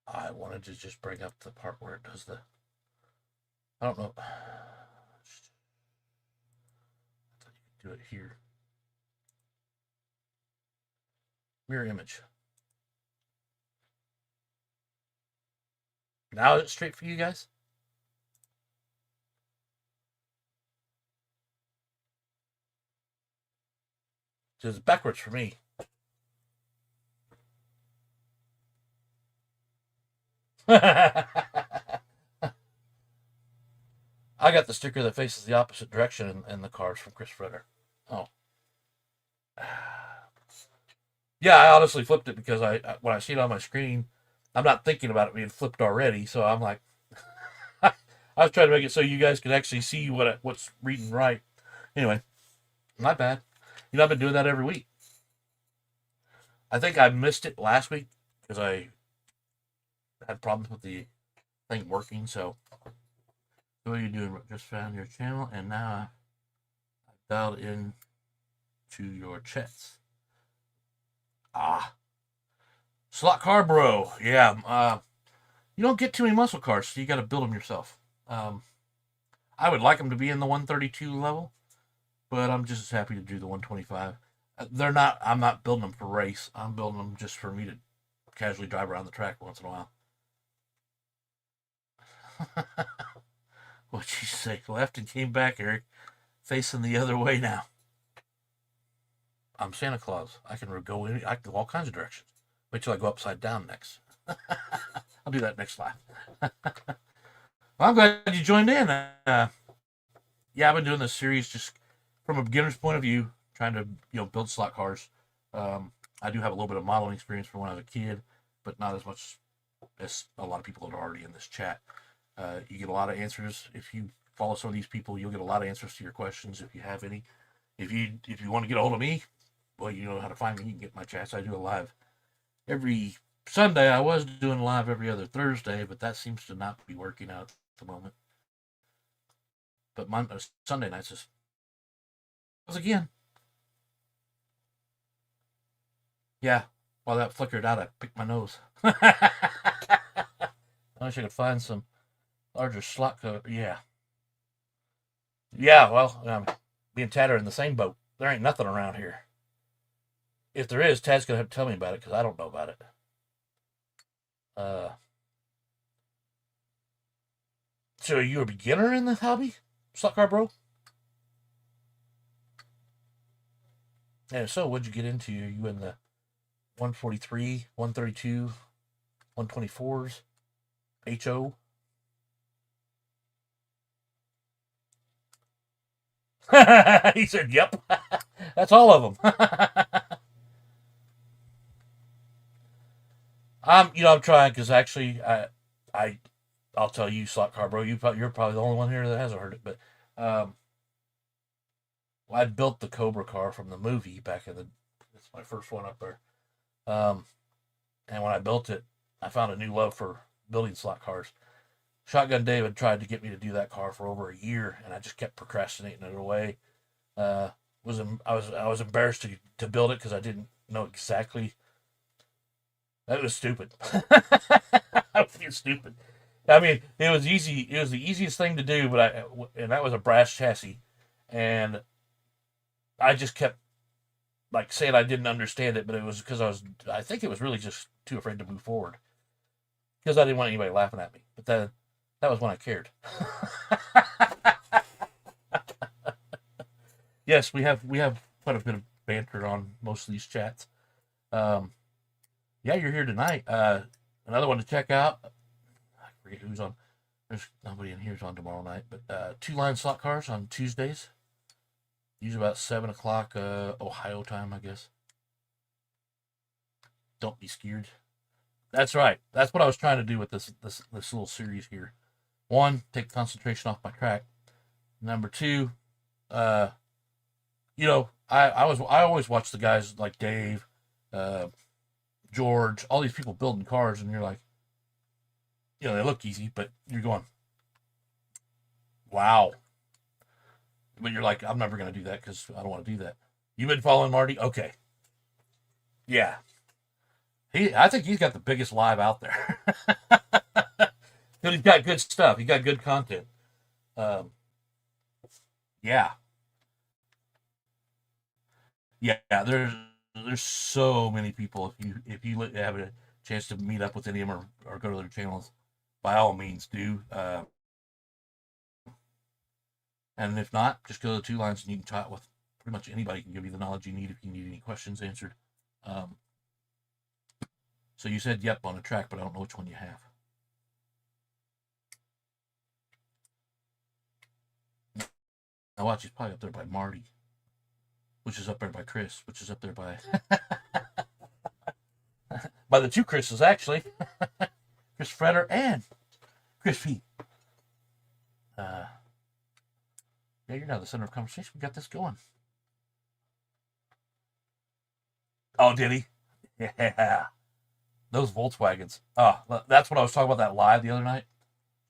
I wanted to just bring up the part where it does the... I don't know. I thought you could do it here. Mirror image. Now it's straight for you guys? It's backwards for me. I got the sticker that faces the opposite direction in the cars from Chris Fredder. Oh. Yeah, I honestly flipped it because when I see it on my screen, I'm not thinking about it being flipped already. So I'm like, I was trying to make it so you guys could actually see what's reading right. Anyway, not bad. You know, I've been doing that every week. I think I missed it last week because I had problems with the thing working. So, what are you doing? Just found your channel, and now I dialed in to your chats. Slot car bro. Yeah. You don't get too many muscle cars, so you got to build them yourself. I would like them to be in the 132 level, but I'm just as happy to do the 125. They're not. I'm not building them for race. I'm building them just for me to casually drive around the track once in a while. What'd you say? Left and came back, Eric. Facing the other way now. I'm Santa Claus. I can go all kinds of directions. Wait till I go upside down next. I'll do that next live. Well, I'm glad you joined in. Yeah, I've been doing this series just from a beginner's point of view, trying to build slot cars. I do have a little bit of modeling experience from when I was a kid, but not as much as a lot of people that are already in this chat. You get a lot of answers if you follow some of these people. You'll get a lot of answers to your questions if you have any. If you want to get a hold of me, well, you know how to find me. You can get my chats. I do a live every Sunday. I was doing live every other Thursday, but that seems to not be working out at the moment. But Sunday nights is again. Yeah, while that flickered out, I picked my nose. I wish I could find some larger slot code. Yeah. Yeah, well, me and Tad are in the same boat. There ain't nothing around here. If there is, Tad's going to have to tell me about it because I don't know about it. So are you a beginner in the hobby, slot car bro? And so, what'd you get into? Are you in the 143, 132, 124s, HO? He said, "Yep, that's all of them." I'm trying because actually, I'll tell you, slot car bro. You're probably the only one here that hasn't heard it, but I built the Cobra car from the movie back in the. It's my first one up there. And when I built it, I found a new love for building slot cars. Shotgun David tried to get me to do that car for over a year, and I just kept procrastinating it away. I was embarrassed to build it because I didn't know exactly. That was stupid. I was being stupid. I mean, it was easy. It was the easiest thing to do, and that was a brass chassis, and I just kept like saying I didn't understand it, but it was because I think it was really just too afraid to move forward because I didn't want anybody laughing at me. But then that was when I cared. Yes, we have quite a bit of banter on most of these chats. Yeah, you're here tonight. Another one to check out. I forget who's on. There's nobody in here's on tomorrow night, but Two Line Slot Cars on Tuesdays. Usually about 7 o'clock Ohio time, I guess. Don't be scared. That's right. That's what I was trying to do with this little series here. One, take concentration off my track. Number two, I always watch the guys like Dave, George, all these people building cars, and you're like, they look easy, but you're going, wow. But you're like, I'm never going to do that because I don't want to do that. You've been following Marty? Okay. Yeah. I think he's got the biggest live out there. He's got good stuff. He got good content. Um, yeah. Yeah. There's so many people. If you have a chance to meet up with any of them or go to their channels, by all means do. And if not, just go to the two lines and you can chat with pretty much anybody. Can give you the knowledge you need if you need any questions answered. So you said yep on a track, but I don't know which one you have. Now watch, he's probably up there by Marty, which is up there by Chris, which is up there by by the two Chris's actually, Chris Freder and Chris P. Yeah, you're now the center of conversation. We got this going. Oh, did he? Yeah. Those Volkswagens. Oh, that's what I was talking about that live the other night.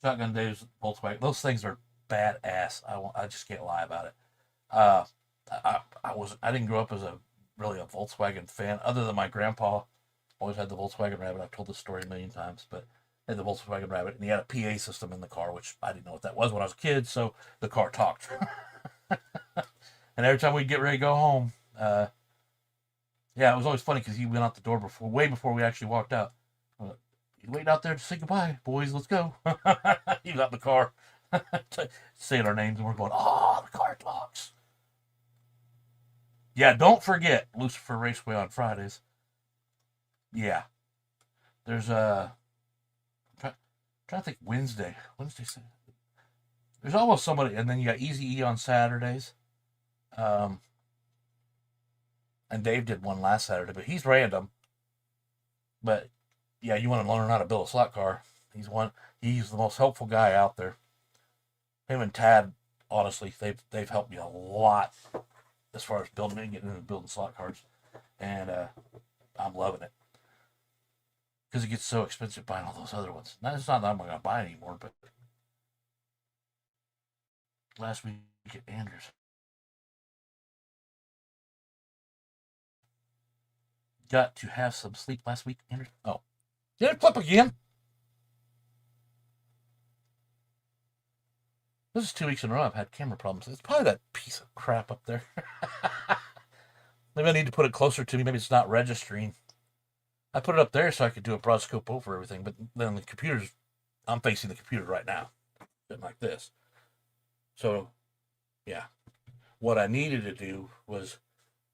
Shotgun Dave's Volkswagen. Those things are badass. I just can't lie about it. I didn't grow up as really a Volkswagen fan, other than my grandpa always had the Volkswagen Rabbit. I've told this story a million times, but had the Volkswagen Rabbit, and he had a PA system in the car, which I didn't know what that was when I was a kid, so the car talked. And every time we'd get ready to go home, yeah, it was always funny because he went out the door way before we actually walked out. He's waiting out there to say goodbye, boys. Let's go. He was out in the car saying our names, and we're going, oh, the car talks. Yeah, don't forget Lucifer Raceway on Fridays. Yeah. There's I'm trying to think Wednesday. There's almost somebody, and then you got Easy E on Saturdays. And Dave did one last Saturday, but he's random. But yeah, you want to learn how to build a slot car. He's the most helpful guy out there. Him and Tad, honestly, they've helped me a lot as far as building and getting into building slot cars. And I'm loving it. Because it gets so expensive buying all those other ones. Now, it's not that I'm going to buy anymore, but last week at Andrews. Got to have some sleep last week, Andrews. Oh. Did it flip again? This is 2 weeks in a row I've had camera problems. It's probably that piece of crap up there. Maybe I need to put it closer to me. Maybe it's not registering. I put it up there so I could do a broad scope over everything, but then the computer's, I'm facing the computer right now, sitting like this. So, yeah. What I needed to do was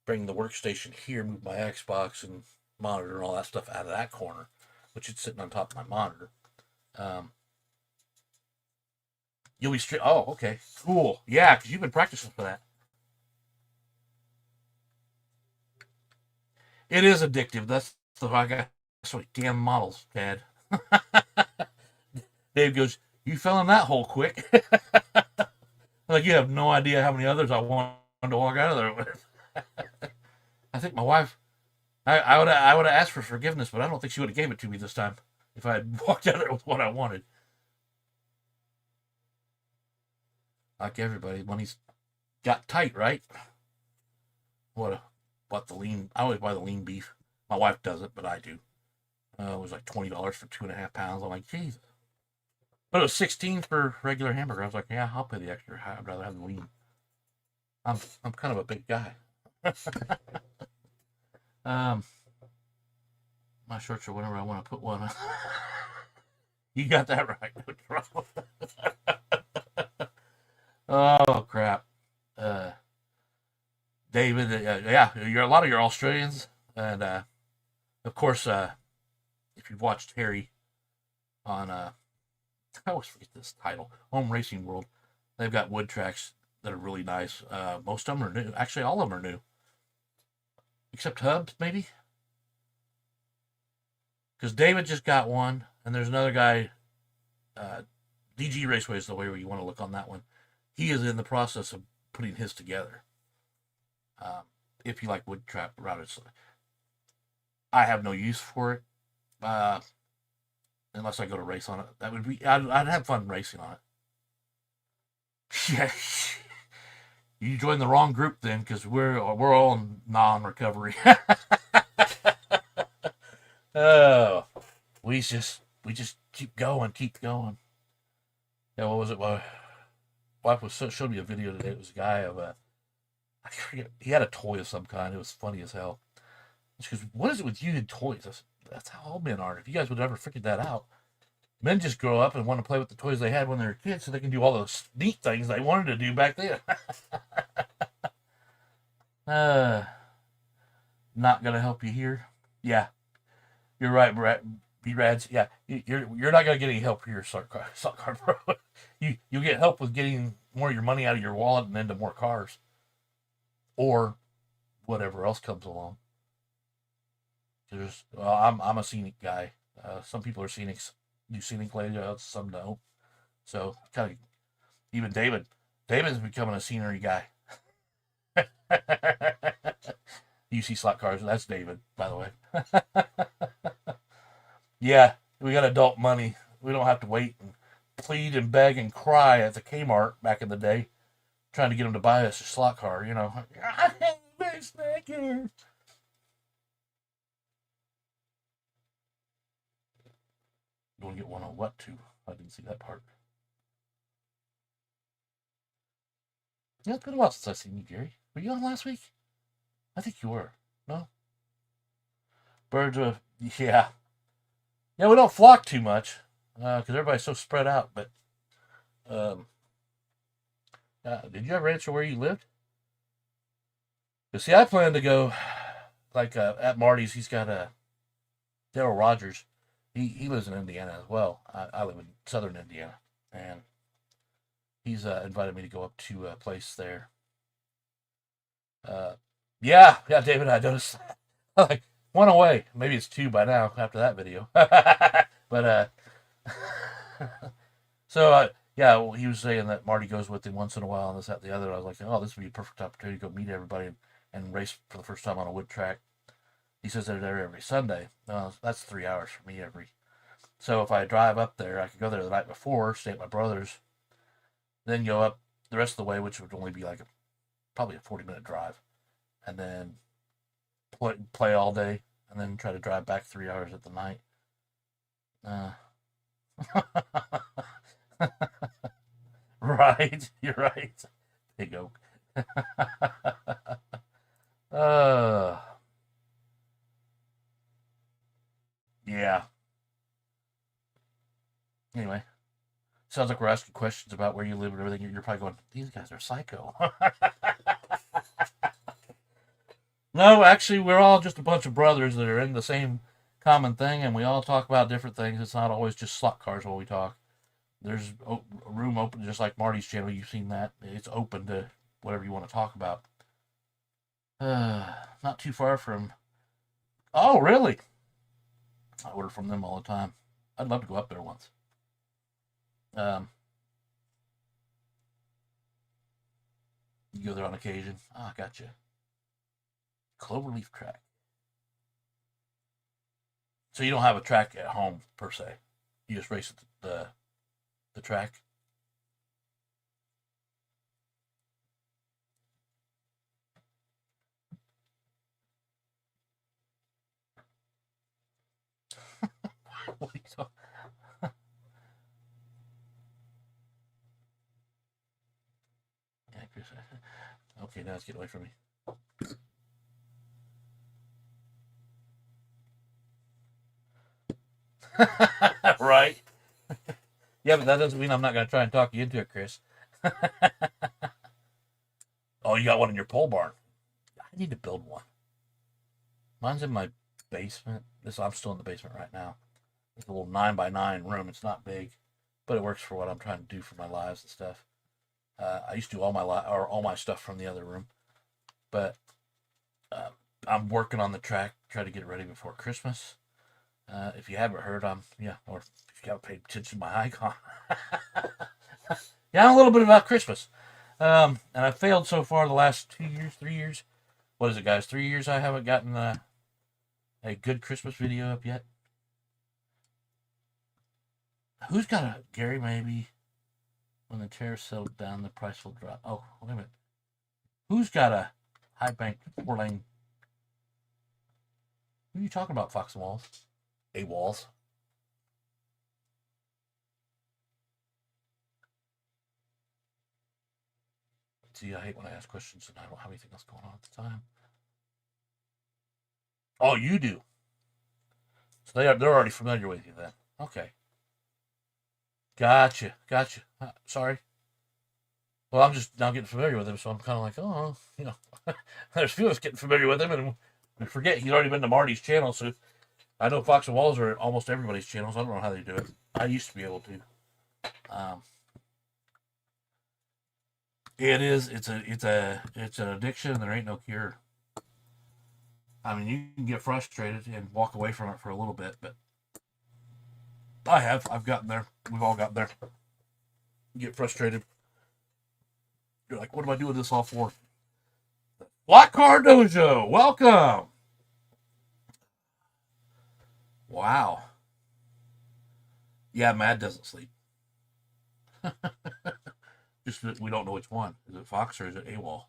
bring the workstation here, move my Xbox and monitor and all that stuff out of that corner, which is sitting on top of my monitor. You'll be straight. Oh, okay. Cool. Yeah, because you've been practicing for that. It is addictive. That's the I got so many damn models, Dad. Dave goes, you fell in that hole quick. Like, you have no idea how many others I wanted to walk out of there with. I think my wife, I would have asked for forgiveness, but I don't think she would have gave it to me this time if I had walked out of there with what I wanted. Like everybody, money's got tight, right? What the lean? I always buy the lean beef. My wife doesn't, but I do. It was like $20 for 2.5 pounds. I'm like, Jesus. But it was 16 for regular hamburger. I was like, yeah, I'll pay the extra. I'd rather have the lean. I'm kind of a big guy. My shorts are whenever I want to put one on. You got that right. No trouble. Oh crap. David, yeah, a lot of your Australians, and of course, if you've watched Harry on, I always forget this title, Home Racing World, they've got wood tracks that are really nice. Most of them are new. Actually, all of them are new, except Hubs, maybe. Because David just got one, and there's another guy. DG Raceway is the way where you want to look on that one. He is in the process of putting his together. If you like wood trap routed, I have no use for it, unless I go to race on it. That would be I'd have fun racing on it. Yeah, you joined the wrong group then, because we're all in non-recovery. Oh, we just keep going, keep going. Yeah, what was it? My wife showed me a video today. It was a guy of a, I forget, he had a toy of some kind. It was funny as hell. She goes, "What is it with you and toys?" I said, "That's how all men are. If you guys would ever figure that out, men just grow up and want to play with the toys they had when they were kids, so they can do all those neat things they wanted to do back then." uh, Not gonna help you here. Yeah, you're right, Brad. B-Rads. Yeah, you're not gonna get any help here, stock car bro. You get help with getting more of your money out of your wallet and into more cars, or whatever else comes along. Well, I'm a scenic guy. Some people are scenics, do scenic layouts, some don't. So kind of even David's becoming a scenery guy. You see slot cars, that's David, by the way. Yeah, we got adult money. We don't have to wait and plead and beg and cry at the Kmart back in the day, trying to get them to buy us a slot car. You know, you want to get one on what too? I didn't see that part. Yeah, it's been a while since I've seen you, Gary. Were you on last week? I think you were. No? Birds of, yeah. Yeah, we don't flock too much because everybody's so spread out. But um, did you ever answer where you lived? Because see, I plan to go like at Marty's. He's got a Daryl Rogers. He lives in Indiana as well. I live in southern Indiana, and he's invited me to go up to a place there. Yeah, David, I noticed. Like one away. Maybe it's two by now after that video. But so yeah, well, he was saying that Marty goes with him once in a while and this, that, the other. I was like, oh, this would be a perfect opportunity to go meet everybody and race for the first time on a wood track. He says they're there every Sunday. That's 3 hours for me every. So if I drive up there, I could go there the night before, stay at my brother's, then go up the rest of the way, which would only be like probably a 40-minute drive, and then play all day, and then try to drive back 3 hours at the night. Right, you're right. Big oak. uh, yeah. Anyway, sounds like we're asking questions about where you live and everything. You're probably going, these guys are psycho. No, actually, we're all just a bunch of brothers that are in the same common thing, and we all talk about different things. It's not always just slot cars while we talk. There's a room open, just like Marty's channel. You've seen that. It's open to whatever you want to talk about. Not too far from. Oh, really? I order from them all the time. I'd love to go up there once. Um, you go there on occasion. Ah, gotcha. Cloverleaf track. So you don't have a track at home per se. You just race the track. What are you talking? Yeah, Chris. Okay, now let's get away from me. Right? Yeah, but that doesn't mean I'm not going to try and talk you into it, Chris. Oh, you got one in your pole barn. I need to build one. Mine's in my basement. I'm still in the basement right now. It's a little 9x9 room. It's not big, but it works for what I'm trying to do for my lives and stuff. I used to do all my stuff from the other room, but I'm working on the track, try to get it ready before Christmas. If you haven't heard, or if you haven't paid attention to my icon, yeah, a little bit about Christmas. And I've failed so far the last 2 years, 3 years. What is it, guys? 3 years I haven't gotten a good Christmas video up yet? Who's got a Gary? Maybe when the tariffs settled down, the price will drop. Oh, wait a minute. Who's got a high bank 4-lane? Who are you talking about, Fox and Walls? A-Walls. See, I hate when I ask questions and I don't have anything else going on at the time. Oh, you do. So they're already familiar with you then. Okay. Gotcha. Sorry. Well, I'm just now getting familiar with him, so I'm kind of like, oh, there's a few of us getting familiar with him, and we forget he's already been to Marty's channel, so I know Fox and Walls are at almost everybody's channels. I don't know how they do it. I used to be able to. It's an addiction. There ain't no cure. I mean, you can get frustrated and walk away from it for a little bit, but I've gotten there. We've all gotten there. You get frustrated. You're like, what am I doing this all for? Black Car Dojo, welcome. Wow. Yeah, Mad doesn't sleep. Just that we don't know which one. Is it Fox or is it AWOL?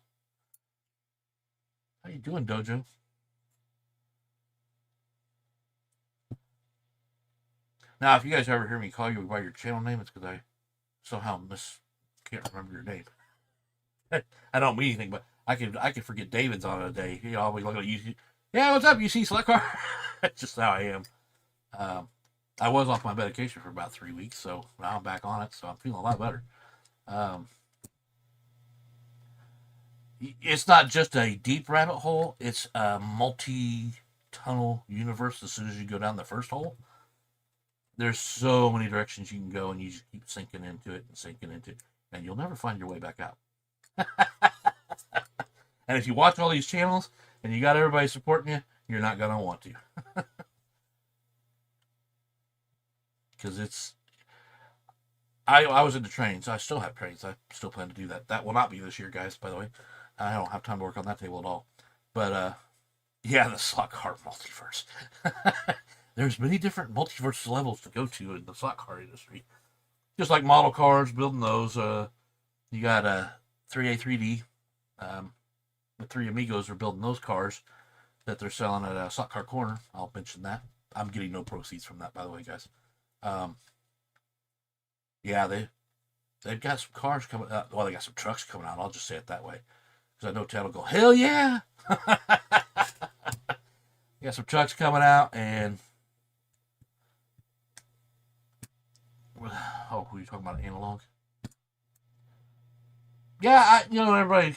How you doing, Dojo? Now, if you guys ever hear me call you by your channel name, it's because I somehow can't remember your name. I don't mean anything, but I can forget David's on a day. He always look at you. Yeah, what's up, UC Select Car? That's just how I am. I was off my medication for about 3 weeks, so now I'm back on it, so I'm feeling a lot better. It's not just a deep rabbit hole, it's a multi-tunnel universe as soon as you go down the first hole. There's so many directions you can go, and you just keep sinking into it, and you'll never find your way back out. And if you watch all these channels, and you got everybody supporting you, you're not going to want to. Because it's... I was into trains. I still have trains. I still plan to do that. That will not be this year, guys, by the way. I don't have time to work on that table at all. But, yeah, the slot car multiverse. There's many different multiverse levels to go to in the slot car industry. Just like model cars, building those. You got 3A, 3D. The Three Amigos are building those cars that they're selling at Slot Car Corner. I'll mention that. I'm getting no proceeds from that, by the way, guys. Yeah, they've got some cars coming out. Well, they got some trucks coming out. I'll just say it that way. Because I know Ted will go, hell yeah! Got some trucks coming out, and... Oh, who are you talking about? Analog? Yeah, everybody...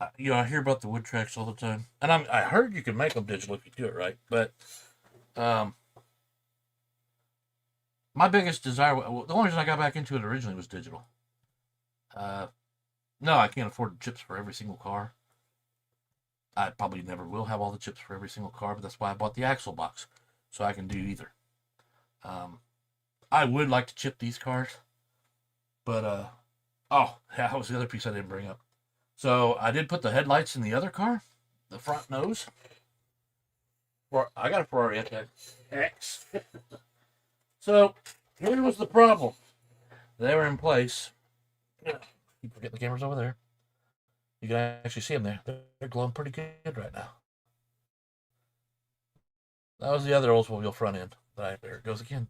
I hear about the wood tracks all the time. And I heard you can make them digital if you do it right. But... my biggest desire... the only reason I got back into it originally was digital. No, I can't afford chips for every single car. I probably never will have all the chips for every single car, but that's why I bought the Axle box. So I can do either. I would like to chip these cars. But, oh, yeah, that was the other piece I didn't bring up. So I did put the headlights in the other car. The front nose. I got a Ferrari X. So, here was the problem. They were in place. Keep forgetting the camera's over there. You can actually see them there. They're glowing pretty good right now. That was the other Oldsmobile front end. There it goes again.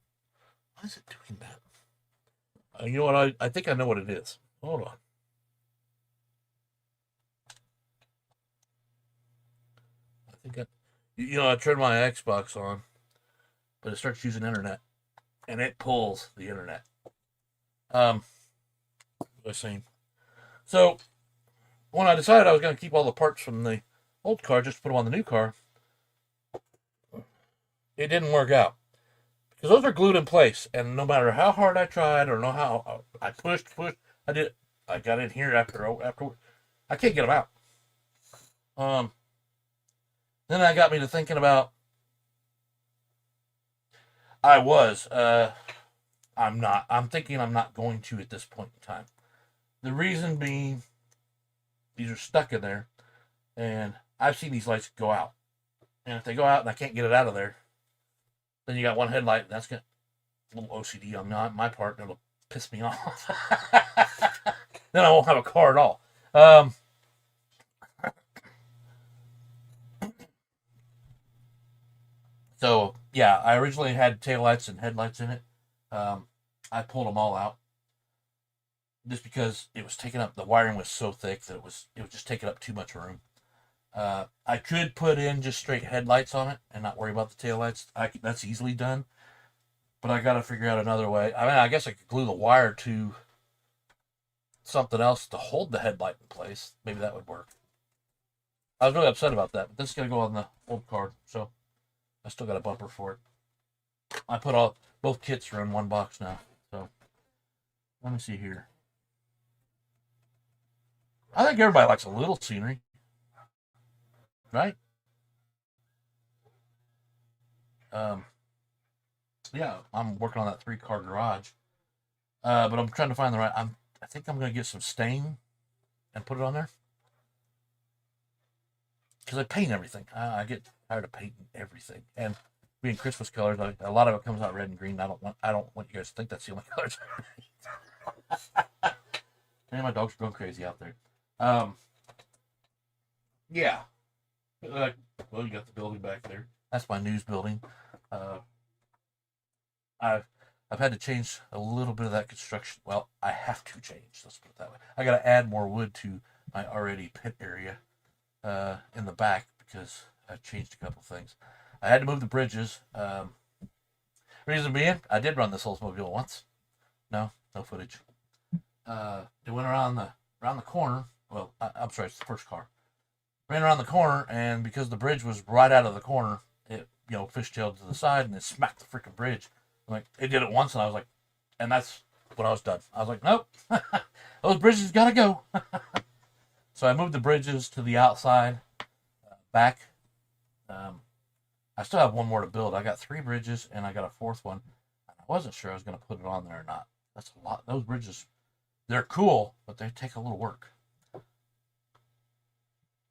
Why is it doing that? You know what? I think I know what it is. Hold on. I turned my Xbox on, but it starts using internet, and it pulls the internet. What was I saying? So, when I decided I was going to keep all the parts from the old car just to put them on the new car, it didn't work out. Because those are glued in place, and no matter how hard I tried or how I pushed, I got in here after I can't get them out. Then that got me to thinking about, I'm thinking I'm not going to at this point in time. The reason being, these are stuck in there, and I've seen these lights go out. And if they go out and I can't get it out of there, then you got one headlight, and that's got a little OCD on my part, and it'll piss me off. Then I won't have a car at all. So yeah, I originally had taillights and headlights in it. I pulled them all out just because it was taking up, the wiring was so thick that it was just taking up too much room. I could put in just straight headlights on it and not worry about the taillights. That's easily done, but I got to figure out another way. I mean, I guess I could glue the wire to something else to hold the headlight in place. Maybe that would work. I was really upset about that, but this is gonna go on the old card, so I still got a bumper for it. I put both kits are in one box now, so let me see here. I think everybody likes a little scenery, right? Um, yeah, I'm working on that 3-car garage, but I'm trying to find the right. I think I'm gonna get some stain and put it on there because I paint everything. I get tired of painting everything, and being Christmas colors, a lot of it comes out red and green. I don't want you guys to think that's the only colors. And my dogs are going crazy out there. Um, yeah. Well, you got the building back there. That's my news building. Uh, I've I've had to change a little bit of that construction. Well, I have to change. Let's put it that way. I got to add more wood to my already pit area in the back because I've changed a couple things. I had to move the bridges. Reason being, I did run this Oldsmobile once. No footage. It went around the corner. Well, I'm sorry, it's the first car. Ran around the corner, and because the bridge was right out of the corner, it fishtailed to the side and it smacked the freaking bridge. Like it did it once, and I was like, and that's when I was done. I was like, nope, those bridges gotta go. So I moved the bridges to the outside, back. I still have one more to build. I got 3 bridges, and I got a 4th one. I wasn't sure I was gonna put it on there or not. That's a lot. Those bridges, they're cool, but they take a little work.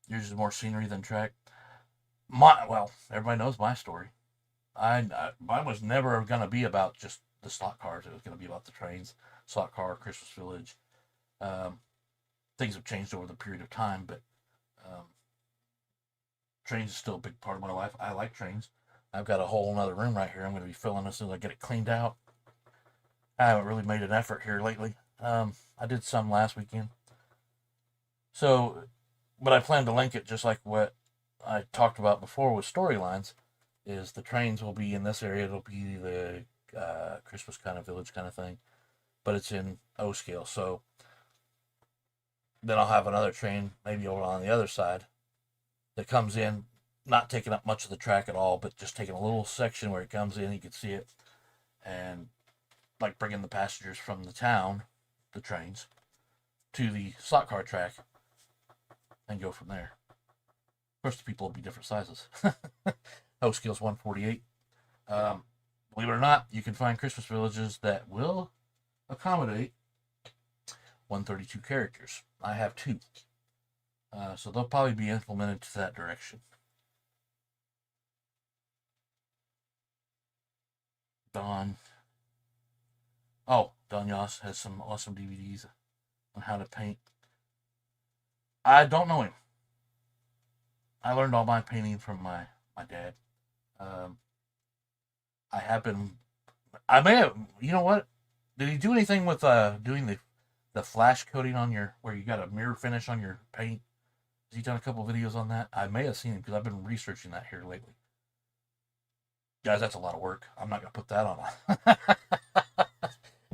Usually more scenery than track. Well, everybody knows my story. Mine was never gonna be about just the slot cars. It was gonna be about the trains, slot car, Christmas Village. Um, Things have changed over the period of time, but um, trains is still a big part of my life. I like trains. I've got a whole another room right here. I'm going to be filling as soon as I get it cleaned out. I haven't really made an effort here lately. I did some last weekend. So, but I plan to link it just like what I talked about before with storylines. Is the trains will be in this area. It'll be the Christmas kind of village kind of thing, but it's in O scale. So then I'll have another train maybe over on the other side that comes in, not taking up much of the track at all, but just taking a little section where it comes in. You can see it, and like bringing the passengers from the town, the trains, to the slot car track, and go from there. Of course, the people will be different sizes. O scale's 148. Believe it or not, you can find Christmas villages that will accommodate 132 characters. I have 2. So they'll probably be implemented to that direction. Don Yoss has some awesome DVDs on how to paint. I don't know him. I learned all my painting from my dad. Um, I have been. I may have. You know what? Did he do anything with doing the flash coating on your where you got a mirror finish on your paint? Has he done a couple videos on that? I may have seen him because I've been researching that here lately. Guys, that's a lot of work. I'm not gonna put that on.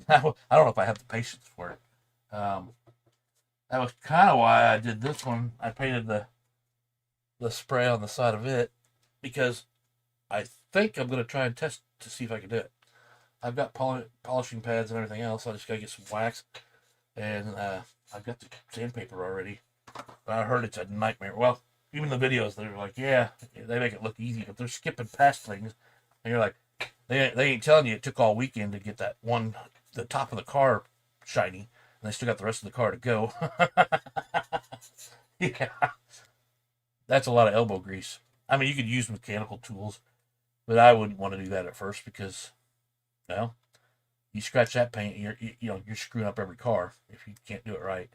I don't know if I have the patience for it. That was kind of why I did this one. I painted the spray on the side of it because I think I'm gonna try and test to see if I can do it. I've got polishing pads and everything else. I just gotta get some wax, and I've got the sandpaper already. But I heard it's a nightmare. Well, even the videos, they're like, yeah, they make it look easy, but they're skipping past things, and you're like, they ain't telling you it took all weekend to get the top of the car shiny, and they still got the rest of the car to go. Yeah, that's a lot of elbow grease. I mean, you could use mechanical tools, but I wouldn't want to do that at first because, well, you scratch that paint, you're screwing up every car if you can't do it right.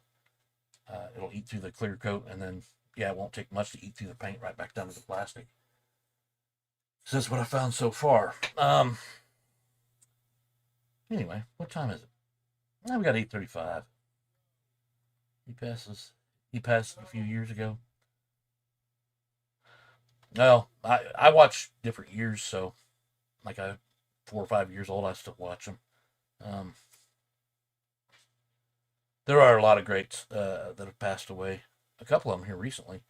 It'll eat through the clear coat, and then yeah, it won't take much to eat through the paint right back down to the plastic. So that's what I found so far. Anyway, what time is it? Now we got 8:35. He passes. He passed a few years ago. Well, I watch different years, so like I 4 or 5 years old, I still watch them. Um, there are a lot of greats that have passed away. A couple of them here recently,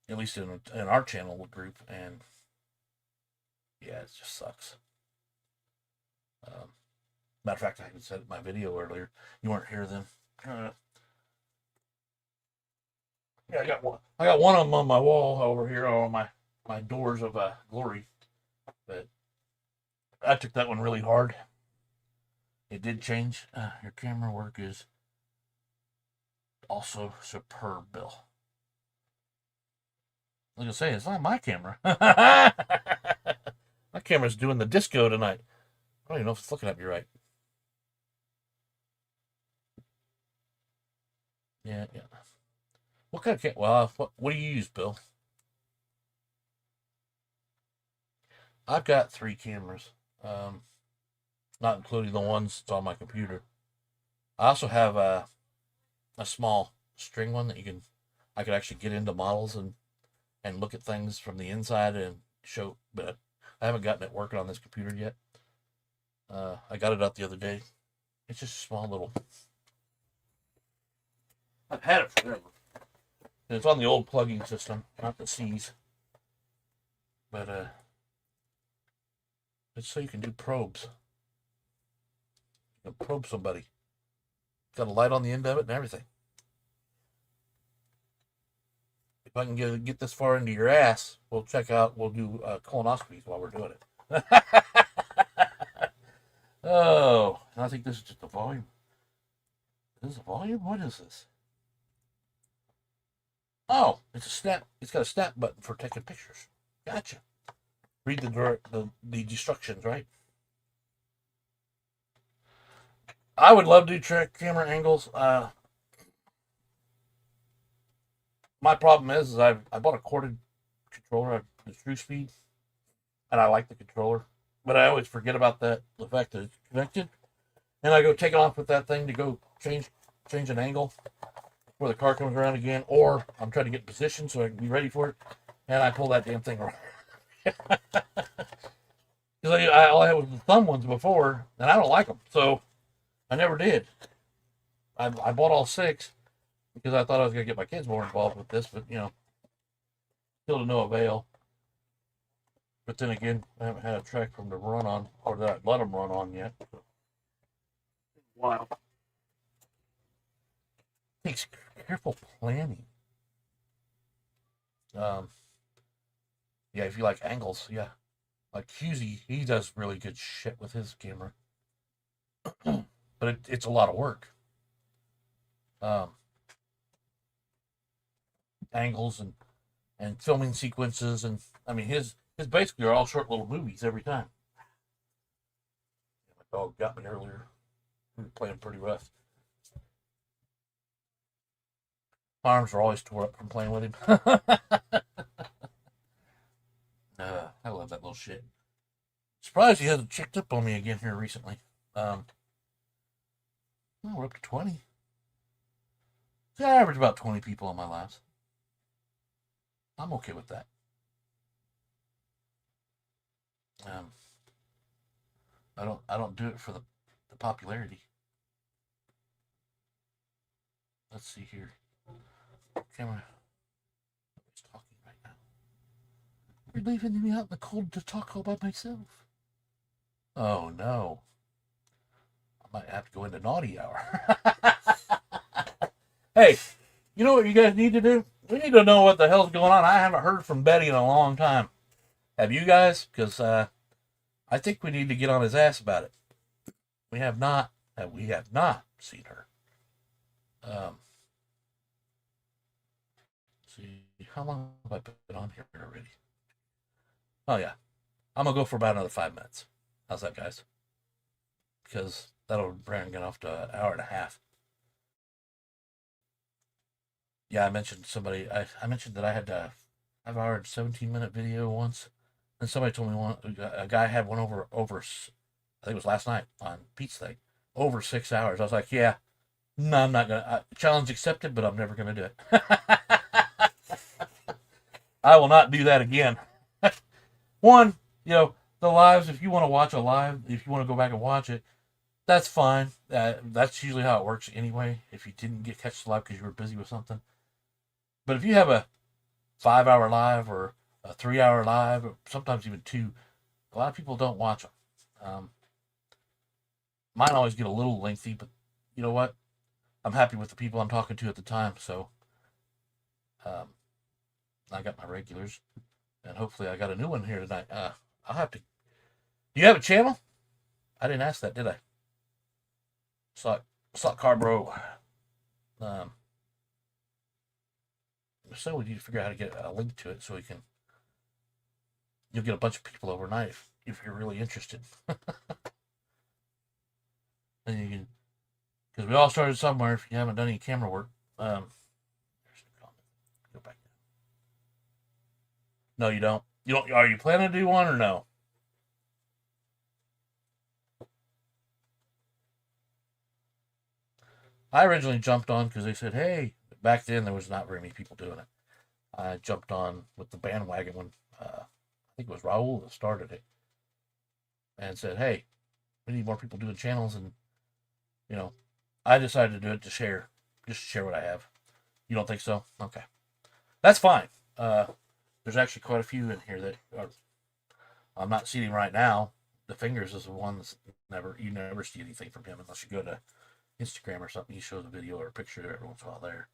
at least in our channel group, and yeah, it just sucks. Matter of fact, I even said it in my video earlier. You weren't here then. Yeah, I got one. I got one of them on my wall over here on my doors of glory, but I took that one really hard. It did change. Your camera work is also superb, Bill. Like I say, it's not my camera. My camera's doing the disco tonight. I don't even know if it's looking at me right. Yeah, yeah. What kind of camera? Well, what do you use, Bill? I've got 3 cameras, not including the ones that's on my computer. I also have a small string one that I could actually get into models and look at things from the inside and show, but I haven't gotten it working on this computer yet. I got it out the other day. It's just a small little. I've had it forever. And it's on the old plugging system, not the C's. But it's so you can do probes. You can probe somebody. Got a light on the end of it and everything. If I can get this far into your ass, we'll do colonoscopies while we're doing it. Oh, I think this is just the volume. Is this a volume? What is this? Oh, it's a snap. It's got a snap button for taking pictures. Gotcha. Read the instructions, right? I would love to do camera angles. My problem is I bought a corded controller, the TrueSpeed, and I like the controller, but I always forget about the fact that it's connected, and I go take it off with that thing to go change an angle before the car comes around again, or I'm trying to get in position so I can be ready for it, and I pull that damn thing around. Because all I had was the thumb ones before, and I don't like them, so I never did. I bought all 6 because I thought I was going to get my kids more involved with this, but still to no avail. But then again, I haven't had a track from them to run on, or that I'd let them run on yet. Wow. Takes careful planning. Yeah, if you like angles, yeah. Like QZ, he does really good shit with his camera. But it's a lot of work. Angles and filming sequences, and I mean his basically are all short little movies every time. My dog got me earlier. We were playing pretty rough. My arms are always tore up from playing with him. I love that little shit. Surprised he hasn't checked up on me again here recently. Well, we're up to 20. See, I average about 20 people in my lives. I'm okay with that. I don't do it for the popularity. Let's see here. Camera. Nobody's talking right now. You're leaving me out in the cold to talk all by myself. Oh no. I might have to go into naughty hour. Hey, you know what you guys need to do? We need to know what the hell's going on. I haven't heard from Betty in a long time. Have you guys? Because I think we need to get on his ass about it. We have not seen her. See, How long have I been on here already? Oh, yeah. I'm going to go for about another 5 minutes. How's that, guys? Because that'll bring it off to an hour and a half. Yeah, I mentioned somebody. I mentioned that I had a 5-hour and 17-minute video once, and somebody told me a guy had one over I think it was last night on Pete's thing, over 6 hours. I was like, yeah, no, I'm not gonna. Challenge accepted, but I'm never gonna do it. I will not do that again. One, the lives. If you want to watch a live, if you want to go back and watch it, that's fine. That's usually how it works anyway. If you didn't catch the live because you were busy with something, but if you have a 5-hour live or a 3-hour live, or sometimes even two, a lot of people don't watch them. Mine always get a little lengthy, but you know what? I'm happy with the people I'm talking to at the time, so um, I got my regulars, and hopefully I got a new one here tonight. I'll have to. Do you have a channel? I didn't ask that, did I? Slot Carbro. So we need to figure out how to get a link to it so you'll get a bunch of people overnight if you're really interested. And you can, because we all started somewhere. If you haven't done any camera work, go back. No, you don't. You don't. Are you planning to do one or no? I originally jumped on because they said, "Hey." Back then, there was not very many people doing it. I jumped on with the bandwagon when I think it was Raul that started it, and said, "Hey, we need more people doing channels." And I decided to do it to share, just to share what I have. You don't think so? Okay, that's fine. There's actually quite a few in here that I'm not seeing right now. The fingers is the one that's you never see anything from him unless you go to Instagram or something. He shows a video or a picture every once in a while there.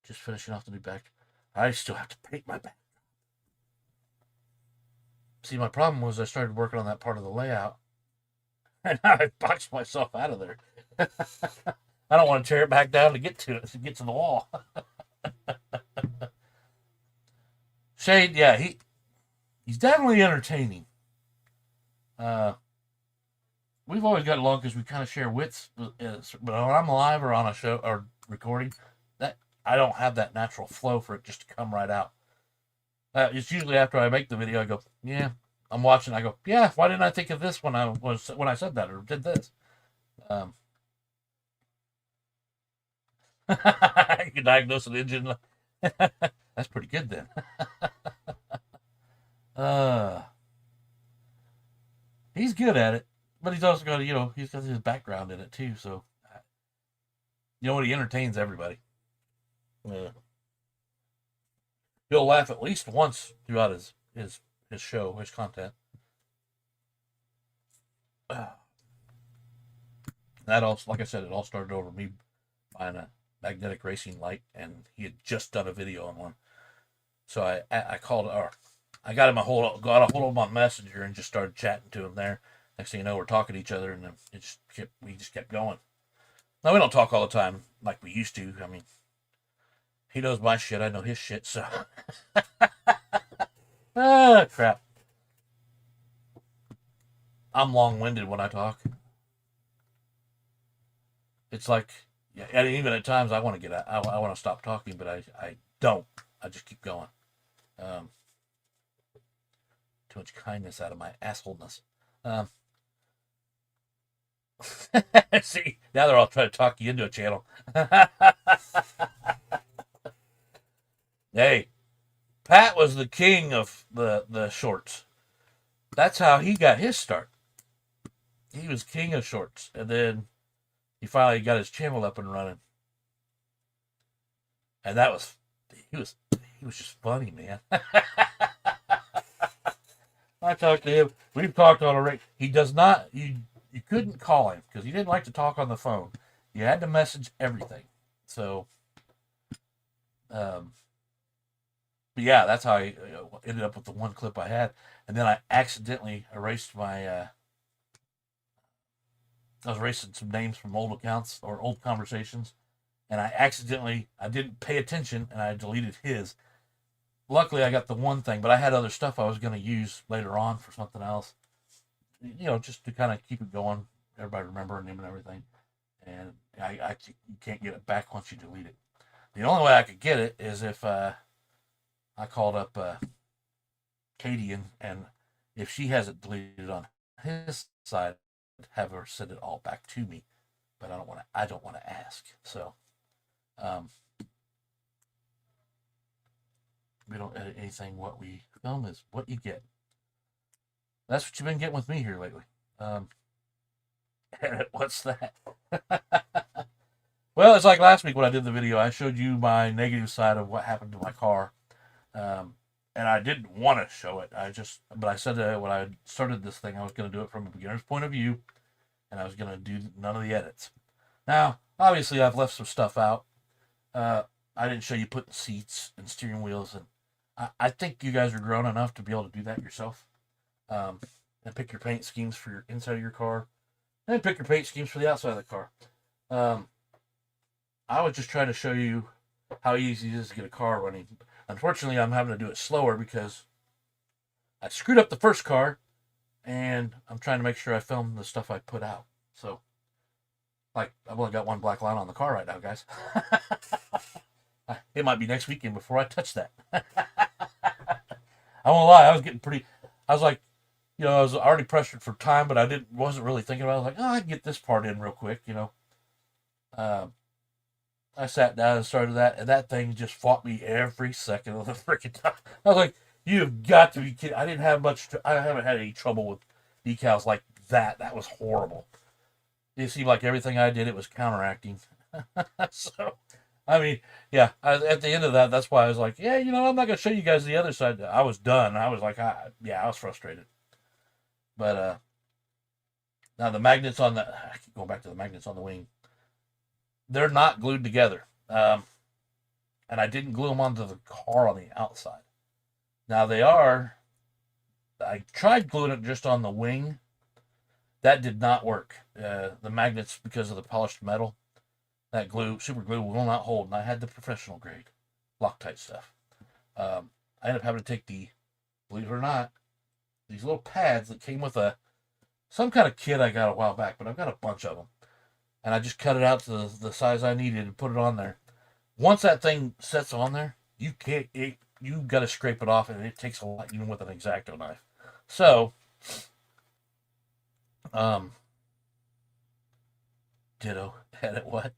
Just finishing off the new back. I still have to paint my back. See, my problem was I started working on that part of the layout, and now I boxed myself out of there. I don't want to tear it back down to get to it, to get to the wall. Shade, yeah, he's definitely entertaining. We've always got along because we kind of share wits, but when I'm live or on a show or recording, that I don't have that natural flow for it just to come right out. It's usually after I make the video, I go, yeah, I'm watching. I go, yeah, why didn't I think of this when I said that or did this? You can diagnose an engine. That's pretty good then. He's good at it, but he's also got he's got his background in it too. So he entertains everybody. He'll laugh at least once throughout his show, his content. That also, like I said, it all started over me buying a magnetic racing light, and he had just done a video on one. So I called, or I got a hold of him on Messenger and just started chatting to him there. Next thing you know, we're talking to each other, and we just kept going. Now we don't talk all the time like we used to. I mean, he knows my shit, I know his shit, so crap. I'm long-winded when I talk. It's like, yeah, and even at times I want to get out. I want to stop talking, but I don't. I just keep going. Too much kindness out of my assholeness. See, now they're all trying to talk you into a channel. Hey, Pat was the king of the shorts. That's how he got his start. He was king of shorts, and then he finally got his channel up and running. And he was just funny, man. I talked to him. We've talked on a rate. He does not. You couldn't call him because he didn't like to talk on the phone. You had to message everything. So, but yeah, that's how I ended up with the one clip I had, and then I accidentally erased my. I was erasing some names from old accounts or old conversations, and I didn't pay attention, and I deleted his. Luckily, I got the one thing, but I had other stuff I was going to use later on for something else. Just to kind of keep it going, everybody remembering him and everything. And you can't get it back once you delete it. The only way I could get it is if I called up Katie, and if she has it deleted on his side, have her send it all back to me. But I don't want to ask. So we don't edit anything. What we film is what you get. That's what you've been getting with me here lately. What's that? Well, it's like last week when I did the video. I showed you my negative side of what happened to my car. And I didn't want to show it. But I said that when I started this thing, I was going to do it from a beginner's point of view, and I was going to do none of the edits. Now, obviously, I've left some stuff out. I didn't show you putting seats and steering wheels, and I think you guys are grown enough to be able to do that yourself. And pick your paint schemes for your inside of your car, and pick your paint schemes for the outside of the car. I was just trying to show you how easy it is to get a car running. Unfortunately, I'm having to do it slower because I screwed up the first car, and I'm trying to make sure I film the stuff I put out. So, like, I've only got one black line on the car right now, guys. It might be next weekend before I touch that. I won't lie, I was like, I was already pressured for time, but wasn't really thinking about it. I was like, I can get this part in real quick, I sat down and started that, and that thing just fought me every second of the freaking time. I was like, you've got to be kidding. I haven't had any trouble with decals like that. That was horrible. It seemed like everything I did, it was counteracting. So, I mean, yeah, at the end of that, that's why I was like, yeah, I'm not going to show you guys the other side. I was done. I was like, I was frustrated. But now the magnets I keep going back to the magnets on the wing. They're not glued together. And I didn't glue them onto the car on the outside. Now they are. I tried gluing it just on the wing. That did not work. The magnets, because of the polished metal, that super glue will not hold. And I had the professional grade Loctite stuff. I ended up having to take believe it or not, these little pads that came with some kind of kit I got a while back, but I've got a bunch of them. And I just cut it out to the size I needed and put it on there. Once that thing sets on there, you got to scrape it off, and it takes a lot, even with an X-Acto knife. So, ditto, edit what?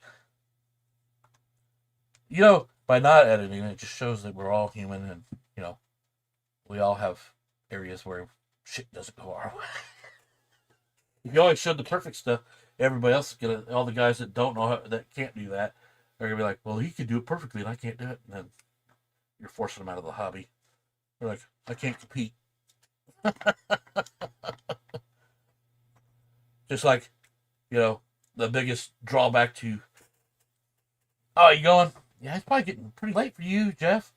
By not editing, it just shows that we're all human, and, we all have areas where shit doesn't go our way. If you always showed the perfect stuff, everybody else all the guys that don't know that can't do that are gonna be like, well, he can do it perfectly and I can't do it, and then you're forcing them out of the hobby. They're like, I can't compete. Just like, the biggest drawback to, oh, you going? Yeah, it's probably getting pretty late for you, Jeff.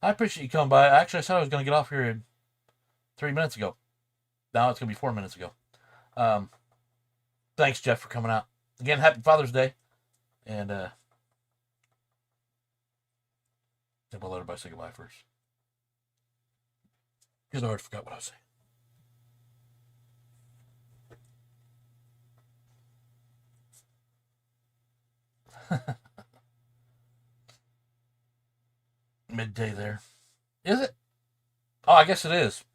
I appreciate you coming by. Actually, I said I was going to get off here in 3 minutes ago. Now it's going to be 4 minutes ago. Thanks, Jeff, for coming out. Again, happy Father's Day. And then we'll let everybody say goodbye first. Because I already forgot what I was saying. Midday there. Is it? Oh, I guess it is.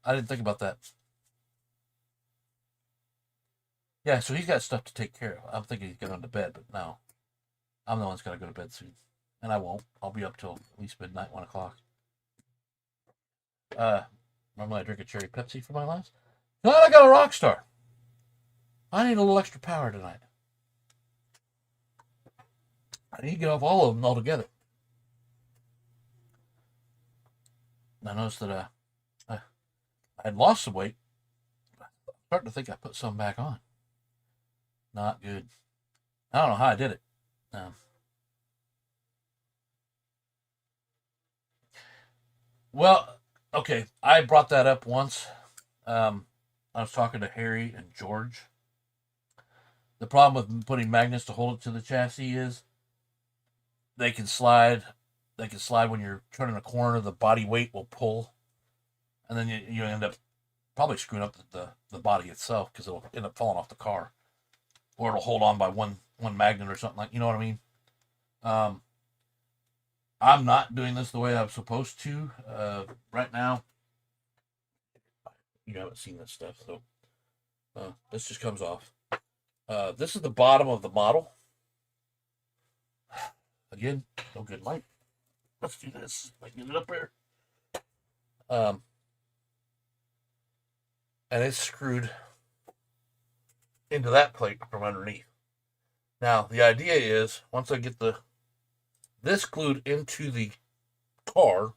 I didn't think about that. Yeah, so he's got stuff to take care of. I'm thinking he's going to bed, but no. I'm the one that's got to go to bed soon. And I won't. I'll be up till at least midnight, 1 o'clock. Normally I drink a cherry Pepsi for my last. Glad I got a Rockstar. I need a little extra power tonight. I need to get off all of them altogether. I noticed that I had lost some weight. I'm starting to think I put some back on. Not good. I don't know how I did it. Well, okay, I brought that up once. I was talking to Harry and George. The problem with putting magnets to hold it to the chassis is they can slide. They can slide when you're turning a corner. The body weight will pull, and then you end up probably screwing up the body itself because it'll end up falling off the car, or it'll hold on by one magnet or something like. You know what I mean? Um, I'm not doing this the way I'm supposed to right now. You haven't seen this stuff, so this just comes off. This is the bottom of the model. Again, no good light. Let's do this. I get it up there. And it's screwed into that plate from underneath. Now, the idea is, once I get this glued into the car,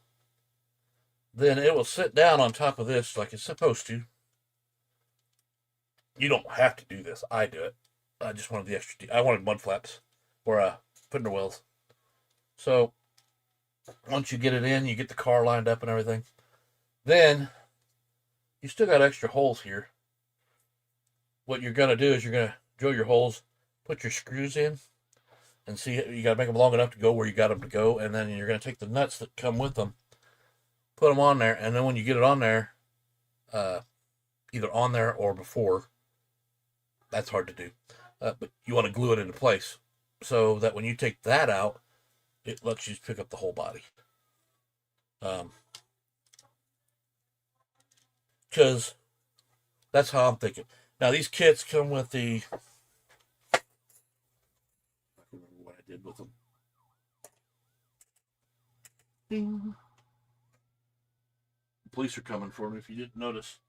then it will sit down on top of this like it's supposed to. You don't have to do this. I do it. I just wanted the extra. I wanted mud flaps or fender wells. So once you get it in, you get the car lined up and everything. Then you still got extra holes here. What you're gonna do is you're gonna drill your holes, put your screws in, and see you gotta make them long enough to go where you got them to go, and then you're gonna take the nuts that come with them, put them on there, and then when you get it on there, either on there or before, that's hard to do, but you want to glue it into place so that when you take that out, it lets you pick up the whole body. Because that's how I'm thinking. Now these kits come with the. I don't remember what I did with them. Ding. The police are coming for me. If you didn't notice.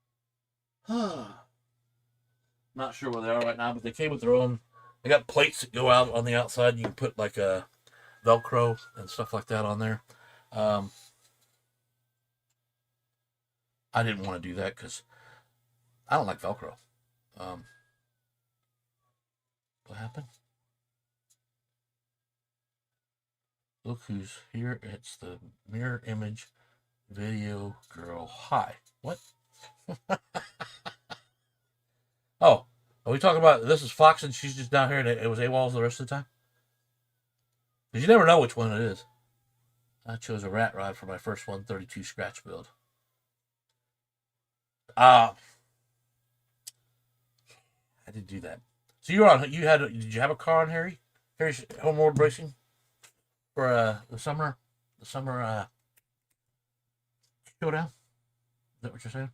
Not sure where they are right now, but they came with their own. They got plates that go out on the outside. You can put like a Velcro and stuff like that on there. I didn't want to do that because I don't like Velcro. What happened? Look who's here. It's the mirror image video girl. Hi. What? Oh, are we talking about this is Fox and she's just down here and it was AWOLs the rest of the time? Because you never know which one it is. I chose a rat rod for my first 132 scratch build. I did do that. So you're on. Did you have a car on Harry's Homeworld Racing for the summer showdown? Is that what you're saying?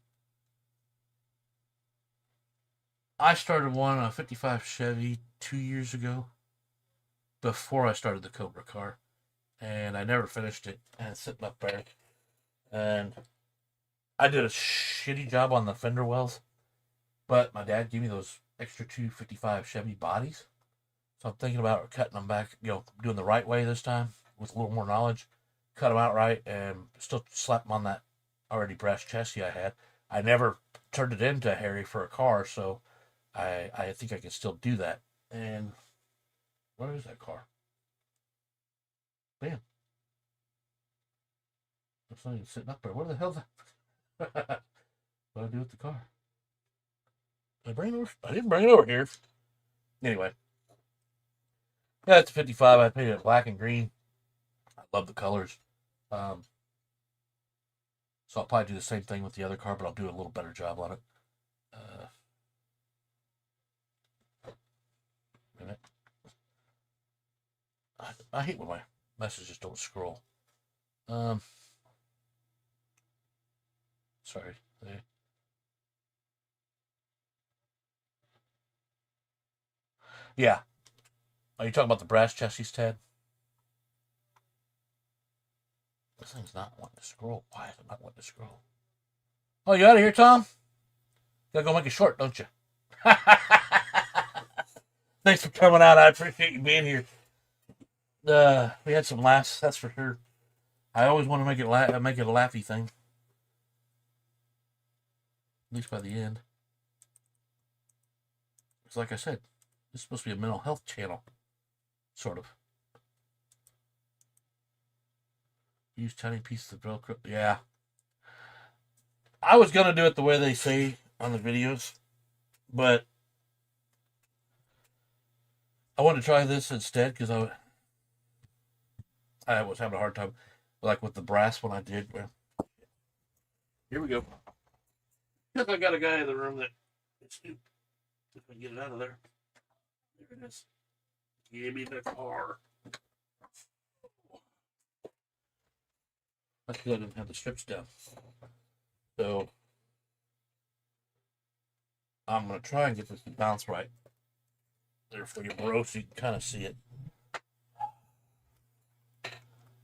I started one on a 55 Chevy 2 years ago before I started the Cobra car, and I never finished it, and it's sitting up there. And I did a shitty job on the fender wells, but my dad gave me those extra 255 Chevy bodies. So I'm thinking about cutting them back, doing the right way this time with a little more knowledge. Cut them out right and still slap them on that already brass chassis I had. I never turned it into Harry for a car, so I think I can still do that. And where is that car? Damn. There's something sitting up there. Where the hell's that? What do I do with the car? Did I bring it over? I didn't bring it over here. Anyway. Yeah, it's a 55. I painted it black and green. I love the colors. So I'll probably do the same thing with the other car, but I'll do a little better job on it. Minute. I hate when my messages don't scroll. Sorry. Yeah. Are you talking about the brass chassis, Ted? This thing's not wanting to scroll. Why is it not wanting to scroll? Oh, you out of here, Tom? You gotta go make it short, don't you? Thanks for coming out. I appreciate you being here. We had some laughs, that's for sure. I always want to make it a laughy thing. At least by the end. Because like I said, this is supposed to be a mental health channel. Sort of. Use tiny pieces of Velcro. Yeah. I was going to do it the way they say on the videos. But I wanted to try this instead because I was having a hard time, like with the brass when I did. Well, here we go. Because I got a guy in the room that it's new. If I get it out of there, there it is. Give me the car. That's because I didn't have the strips down. So I'm gonna try and get this to bounce right there for you, bro, so you can kind of see it.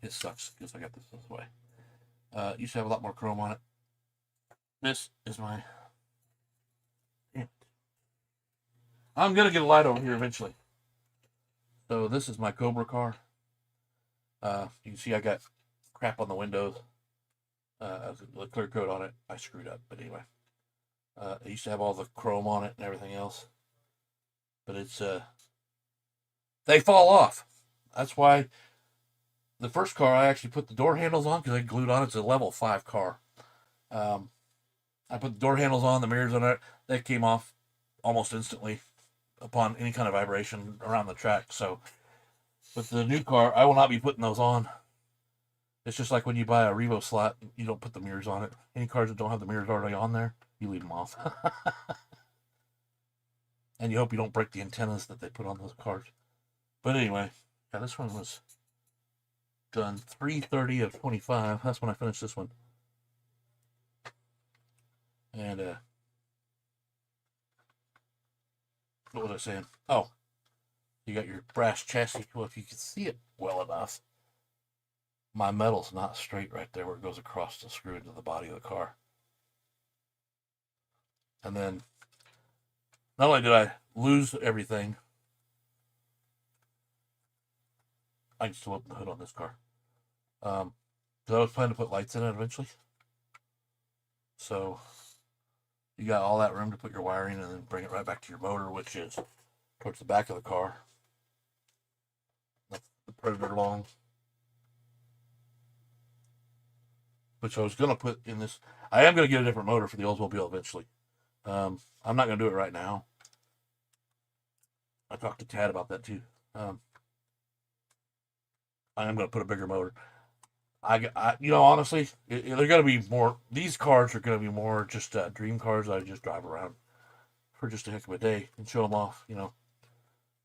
It sucks because I got this way. Used to have a lot more chrome on it. This is my. Damn. I'm gonna get a light over here eventually. So this is my Cobra car. You can see I got crap on the windows. The clear coat on it, I screwed up. But anyway, it used to have all the chrome on it and everything else. But it's they fall off. That's why the first car I actually put the door handles on because I glued on. It's a level 5 car. I put the door handles on, the mirrors on it. They came off almost instantly upon any kind of vibration around the track. So with the new car, I will not be putting those on. It's just like when you buy a Revo slot, you don't put the mirrors on it. Any cars that don't have the mirrors already on there, you leave them off. And you hope you don't break the antennas that they put on those cars. But anyway, yeah, this one was done 3/30 of 25. That's when I finished this one. And what was I saying? Oh, you got your brass chassis. Well, if you can see it well enough, my metal's not straight right there where it goes across the screw into the body of the car. And then not only did I lose everything, I can still open the hood on this car. Because I was planning to put lights in it eventually. So you got all that room to put your wiring and then bring it right back to your motor, which is towards the back of the car. That's the Predator long. Which I was going to put in this. I am going to get a different motor for the Oldsmobile eventually. I'm not going to do it right now. I talked to Tad about that too. I am going to put a bigger motor. Honestly, they're going to be more. These cars are going to be more just dream cars that I just drive around for just a heck of a day and show them off.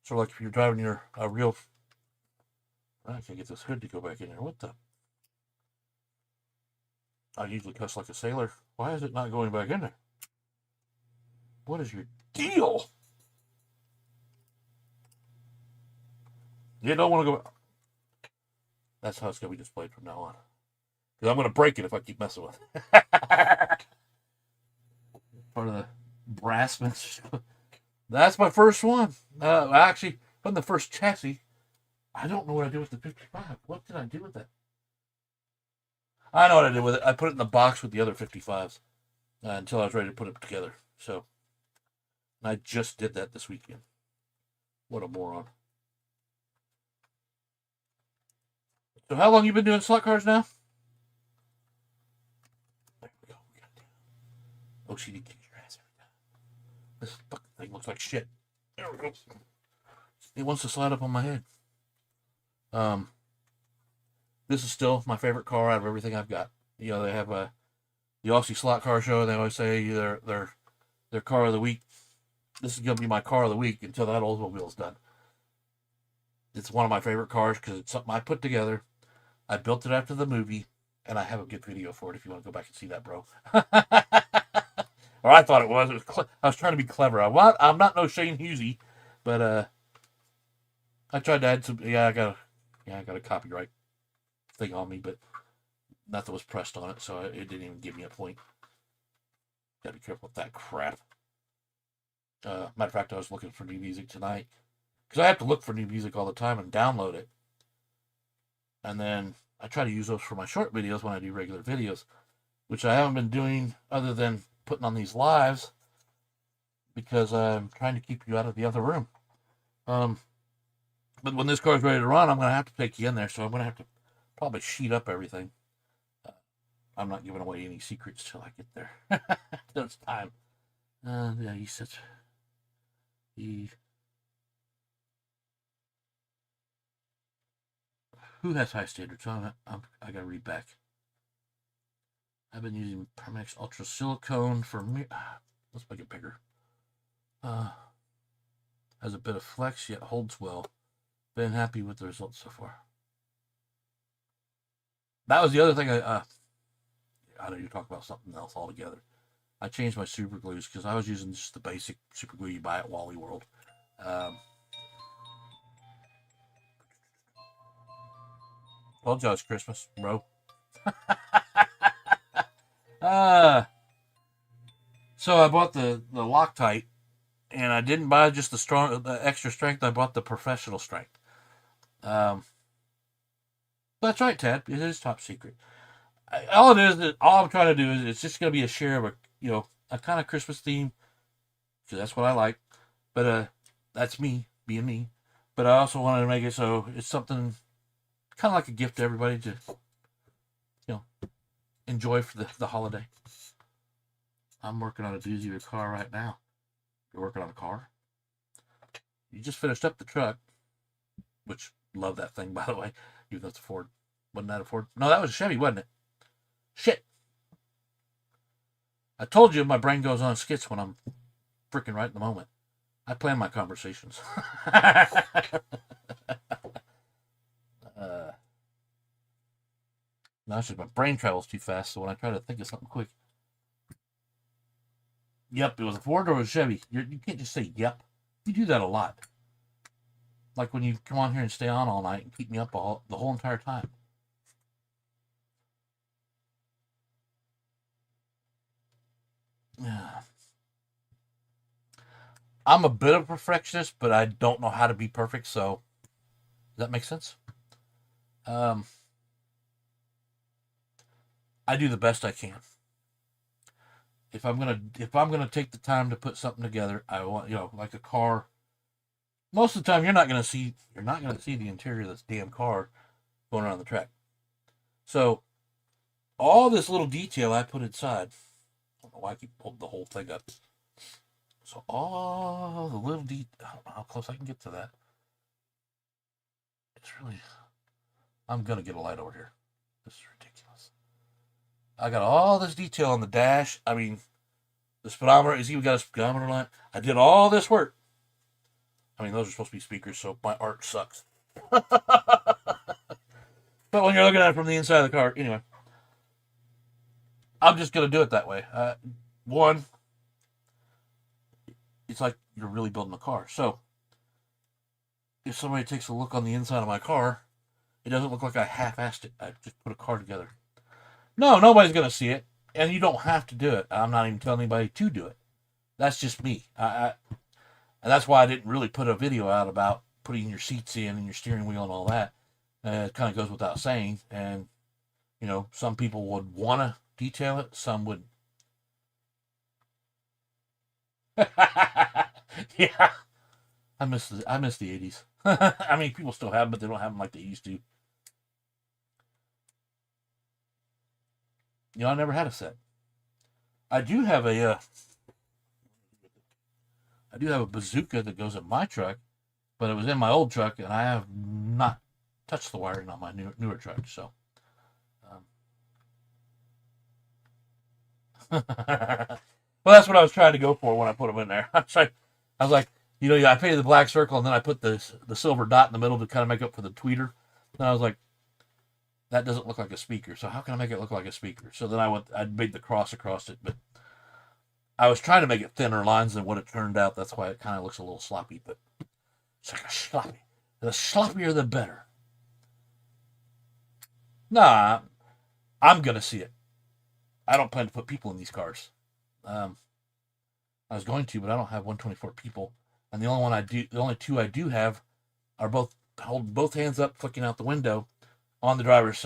So like if you're driving your real. I can't get this hood to go back in there. What the? I usually cuss like a sailor. Why is it not going back in there? What is your deal? You don't want to go. That's how it's going to be displayed from now on. Because I'm going to break it if I keep messing with it. Part of the brassmans. That's my first one. Actually, from the first chassis. I don't know what I did with the 55. What did I do with that? I know what I did with it. I put it in the box with the other 55s until I was ready to put it together. So, I just did that this weekend. What a moron. So how long you been doing slot cars now? There we go. OCD kicks your ass every time. This fucking thing looks like shit. There we go. It wants to slide up on my head. This is still my favorite car out of everything I've got. They have the Aussie Slot Car Show. They always say their car of the week. This is gonna be my car of the week until that Oldsmobile's done. It's one of my favorite cars because it's something I put together. I built it after the movie, and I have a good video for it if you want to go back and see that, bro. Or I thought it was. I was trying to be clever. I'm not no Shane Husey, but I tried to add some. I got a copyright thing on me, but nothing was pressed on it, so it didn't even give me a point. Gotta be careful with that crap. Matter of fact, I was looking for new music tonight because I have to look for new music all the time and download it. And then I try to use those for my short videos when I do regular videos, which I haven't been doing other than putting on these lives because I'm trying to keep you out of the other room. But when this car is ready to run, I'm going to have to take you in there, so I'm going to have to probably sheet up everything. I'm not giving away any secrets till I get there. Till it's time. Yeah, he sits. Who has high standards? I gotta read back. I've been using Permax Ultra Silicone for me. Let's make it bigger. Has a bit of flex, yet holds well. Been happy with the results so far. That was the other thing I know you're talking about something else altogether. I changed my super glues because I was using just the basic super glue you buy at Wally World. Told you it was Christmas, bro. So I bought the Loctite, and I didn't buy just the extra strength. I bought the professional strength. That's right, Ted. It is top secret. All I'm trying to do is it's just going to be a share of a kind of Christmas theme, because that's what I like. But that's me being me. But I also wanted to make it so it's something kind of like a gift to everybody to enjoy for the holiday. I'm working on a doozy of a car right now. You're working on a car? You just finished up the truck, which love that thing, by the way. Even though it's a Ford. Wasn't that a Ford? No, that was a Chevy, wasn't it? Shit. I told you my brain goes on skits when I'm freaking right in the moment. I plan my conversations. No, it's just my brain travels too fast, so when I try to think of something quick. Yep, it was a Ford or a Chevy. You can't just say yep. You do that a lot. Like when you come on here and stay on all night and keep me up the whole entire time. Yeah. I'm a bit of a perfectionist, but I don't know how to be perfect, so does that make sense? I do the best I can. If I'm gonna take the time to put something together, I want like a car. Most of the time, you're not gonna see the interior of this damn car going around the track. So all this little detail I put inside. I don't know why I keep pulling the whole thing up. So all the little detail. I don't know how close I can get to that. It's really. I'm gonna get a light over here. This is ridiculous. I got all this detail on the dash. I mean, the speedometer. Is even got a speedometer line. I did all this work. I mean, those are supposed to be speakers, so my art sucks. But when you're looking at it from the inside of the car, anyway, I'm just gonna do it that way. One, it's like you're really building a car. So if somebody takes a look on the inside of my car, it doesn't look like I half-assed it. I just put a car together. No, nobody's gonna see it, and you don't have to do it. I'm not even telling anybody to do it. That's just me. And that's why I didn't really put a video out about putting your seats in and your steering wheel and all that. It kind of goes without saying. And some people would want to detail it, some wouldn't. Yeah, I miss the 80s. I mean, people still have them, but they don't have them like they used to. I never had a set. I do have a bazooka that goes in my truck, but it was in my old truck, and I have not touched the wiring on my newer truck. So, well, that's what I was trying to go for when I put them in there. I was like, I painted the black circle, and then I put the silver dot in the middle to kind of make up for the tweeter. And I was like, that doesn't look like a speaker, so how can I make it look like a speaker? So then I made the cross across it, but I was trying to make it thinner lines than what it turned out. That's why it kind of looks a little sloppy, but it's like a sloppy. The sloppier, the better. Nah, I'm going to see it. I don't plan to put people in these cars. I was going to, but I don't have 124 people. And the only two I do have are both holding both hands up, flicking out the window on the driver's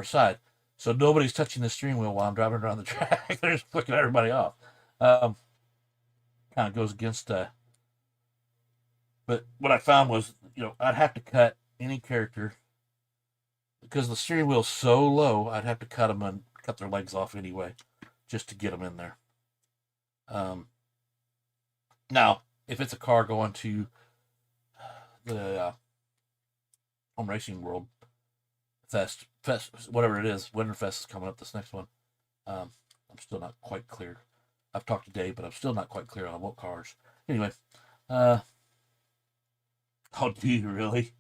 side. So nobody's touching the steering wheel while I'm driving around the track. They're just flicking everybody off. Kind of goes against. But what I found was, I'd have to cut any character because the steering wheel's so low. I'd have to cut them and cut their legs off anyway, just to get them in there. Now, if it's a car going to the home racing world, Fest, whatever it is. Winterfest is coming up. This next one. I'm still not quite clear. I've talked to Dave, but I'm still not quite clear on what cars. Anyway, oh, do you really?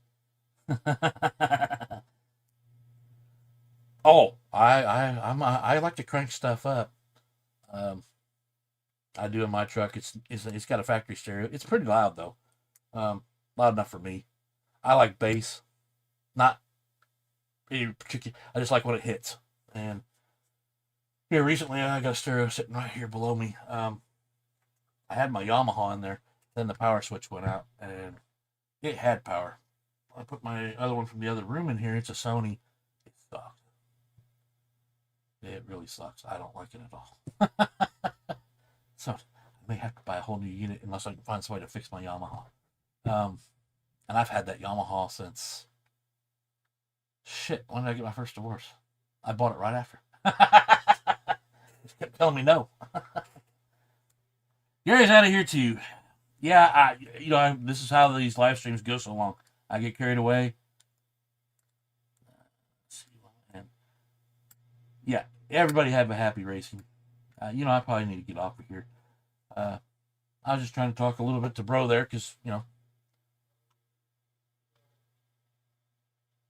Oh, I like to crank stuff up. Um, I do in my truck. It's got a factory stereo. It's pretty loud though. Loud enough for me. I like bass, not any particular. I just like when it hits. And here recently, I got a stereo sitting right here below me. I had my Yamaha in there. Then the power switch went out, and it had power. I put my other one from the other room in here. It's a Sony. It sucks. It really sucks. I don't like it at all. So I may have to buy a whole new unit unless I can find somebody to fix my Yamaha. And I've had that Yamaha since shit. When did I get my first divorce? I bought it right after. Just kept telling me no. Gary's out of here too. Yeah, this is how these live streams go so long. I get carried away. And yeah, everybody have a happy racing. I probably need to get off of here. I was just trying to talk a little bit to Bro there because,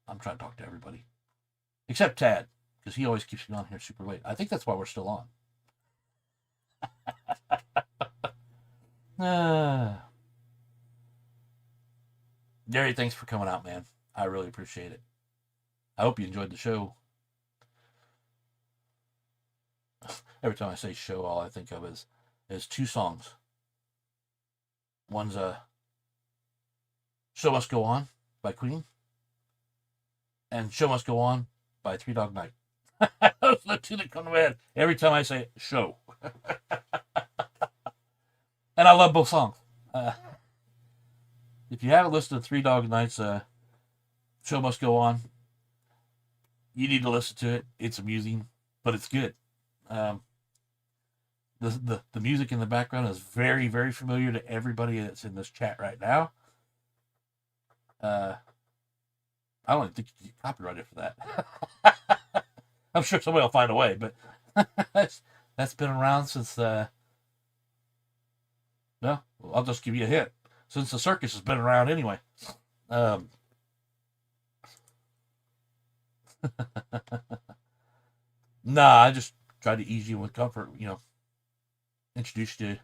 I'm trying to talk to everybody. Except Tad, because he always keeps me on here super late. I think that's why we're still on. Gary, thanks for coming out, man. I really appreciate it. I hope you enjoyed the show. Every time I say show, all I think of is two songs. One's Show Must Go On by Queen, and Show Must Go On by Three Dog Night. Those are the two that come to my head every time I say show. And I love both songs. If you haven't listened to Three Dog Night's Show Must Go On, you need to listen to it. It's amusing, but it's good. The music in the background is very, very familiar to everybody that's in this chat right now. I don't even think you can get copyrighted for that. I'm sure somebody will find a way, but that's been around since no, I'll just give you a hint. Since the circus has been around anyway. Nah, I just try to ease you with comfort, introduce you to.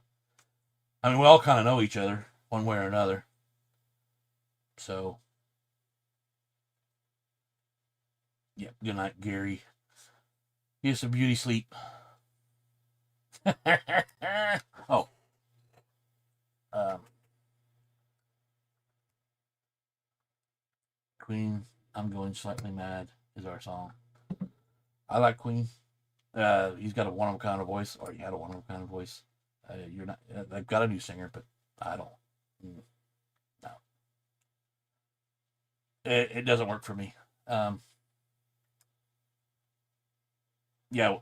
I mean, we all kind of know each other one way or another. So, yeah, good night, Gary. Get some beauty sleep. Oh. Queen, I'm Going Slightly Mad is our song. I like Queen. He's got a one-of-a-kind voice, or he had a one-of-a-kind voice. You're not. They've got a new singer, but I don't. No, it doesn't work for me. Yeah.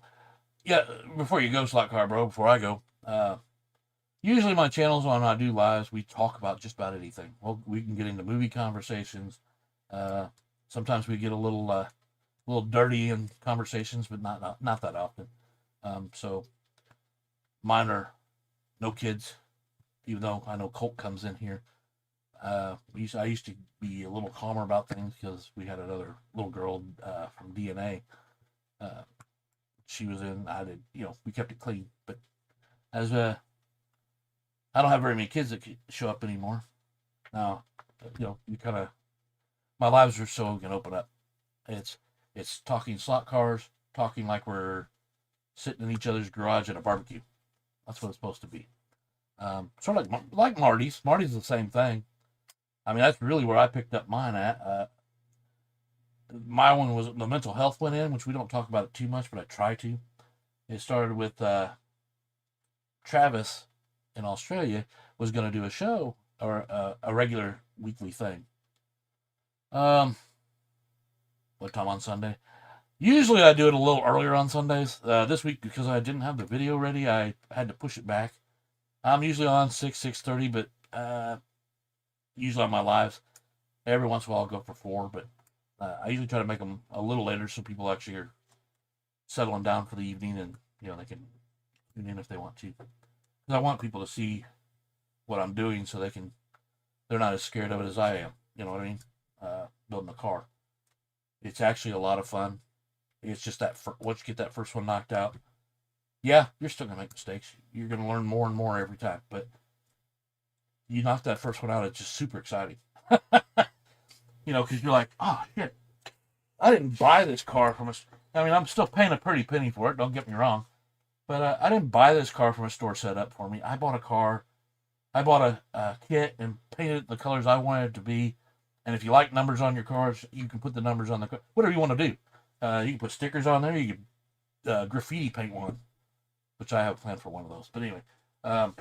Before you go, Slot Car Bro. Before I go, usually my channels when I do lives, we talk about just about anything. Well, we can get into movie conversations. Sometimes we get a little dirty in conversations, but not that often. So mine are no kids, even though I know Colt comes in here. I used to be a little calmer about things because we had another little girl from DNA. She was in. I did. We kept it clean. But as I don't have very many kids that show up anymore. Now, you kind of. My lives are so can open up. It's talking slot cars, talking like we're sitting in each other's garage at a barbecue. That's what it's supposed to be. Sort of like Marty's. Marty's the same thing. I mean, that's really where I picked up mine at. My one was the mental health went in, which we don't talk about it too much, but I try to. It started with Travis in Australia was going to do a show or a regular weekly thing. What time on Sunday? Usually I do it a little earlier on Sundays. This week, because I didn't have the video ready, I had to push it back. I'm usually on 6:30, but usually on my lives, every once in a while I'll go for 4, but I usually try to make them a little later so people actually are settling down for the evening, and they can tune in if they want to. Because I want people to see what I'm doing so they're not as scared of it as I am. You know what I mean? Building a car. It's actually a lot of fun. It's just that once you get that first one knocked out, yeah, you're still gonna make mistakes. You're gonna learn more and more every time, but you knock that first one out, it's just super exciting. Because you're like, oh shit, I didn't buy this car from a. I mean, I'm still paying a pretty penny for it. Don't get me wrong, but I didn't buy this car from a store set up for me. I bought a car. I bought a kit and painted it the colors I wanted it to be. And if you like numbers on your cars, you can put the numbers on the car. Whatever you want to do. You can put stickers on there. You can graffiti paint one, which I have planned for one of those. But anyway, I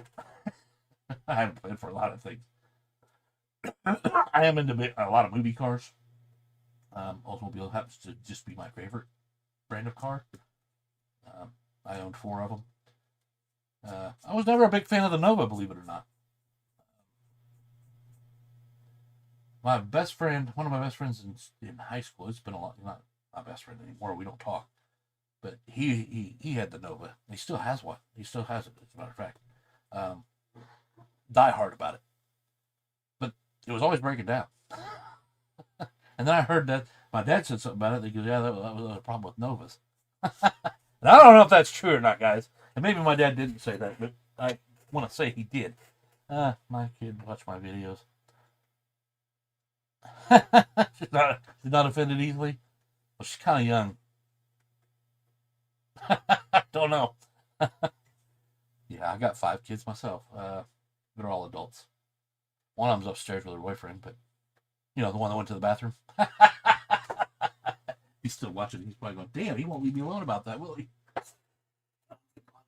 haven't planned for a lot of things. I am into a lot of movie cars. Oldsmobile happens to just be my favorite brand of car. I owned 4 of them. I was never a big fan of the Nova, believe it or not. My best friend, one of my best friends in high school, it's been a lot, not my best friend anymore, we don't talk, but he had the Nova. He still has one. He still has it, as a matter of fact. Die hard about it. But it was always breaking down. And then I heard that my dad said something about it. He goes, yeah, that was a problem with Novas. And I don't know if that's true or not, guys. And maybe my dad didn't say that, but I want to say he did. My kid watched my videos. she's not offended easily. Well, she's kind of young. Don't know. Yeah, I got 5 kids myself. They're all adults. One of them's upstairs with her boyfriend, but the one that went to the bathroom. He's still watching. He's probably going, damn, he won't leave me alone about that, will he?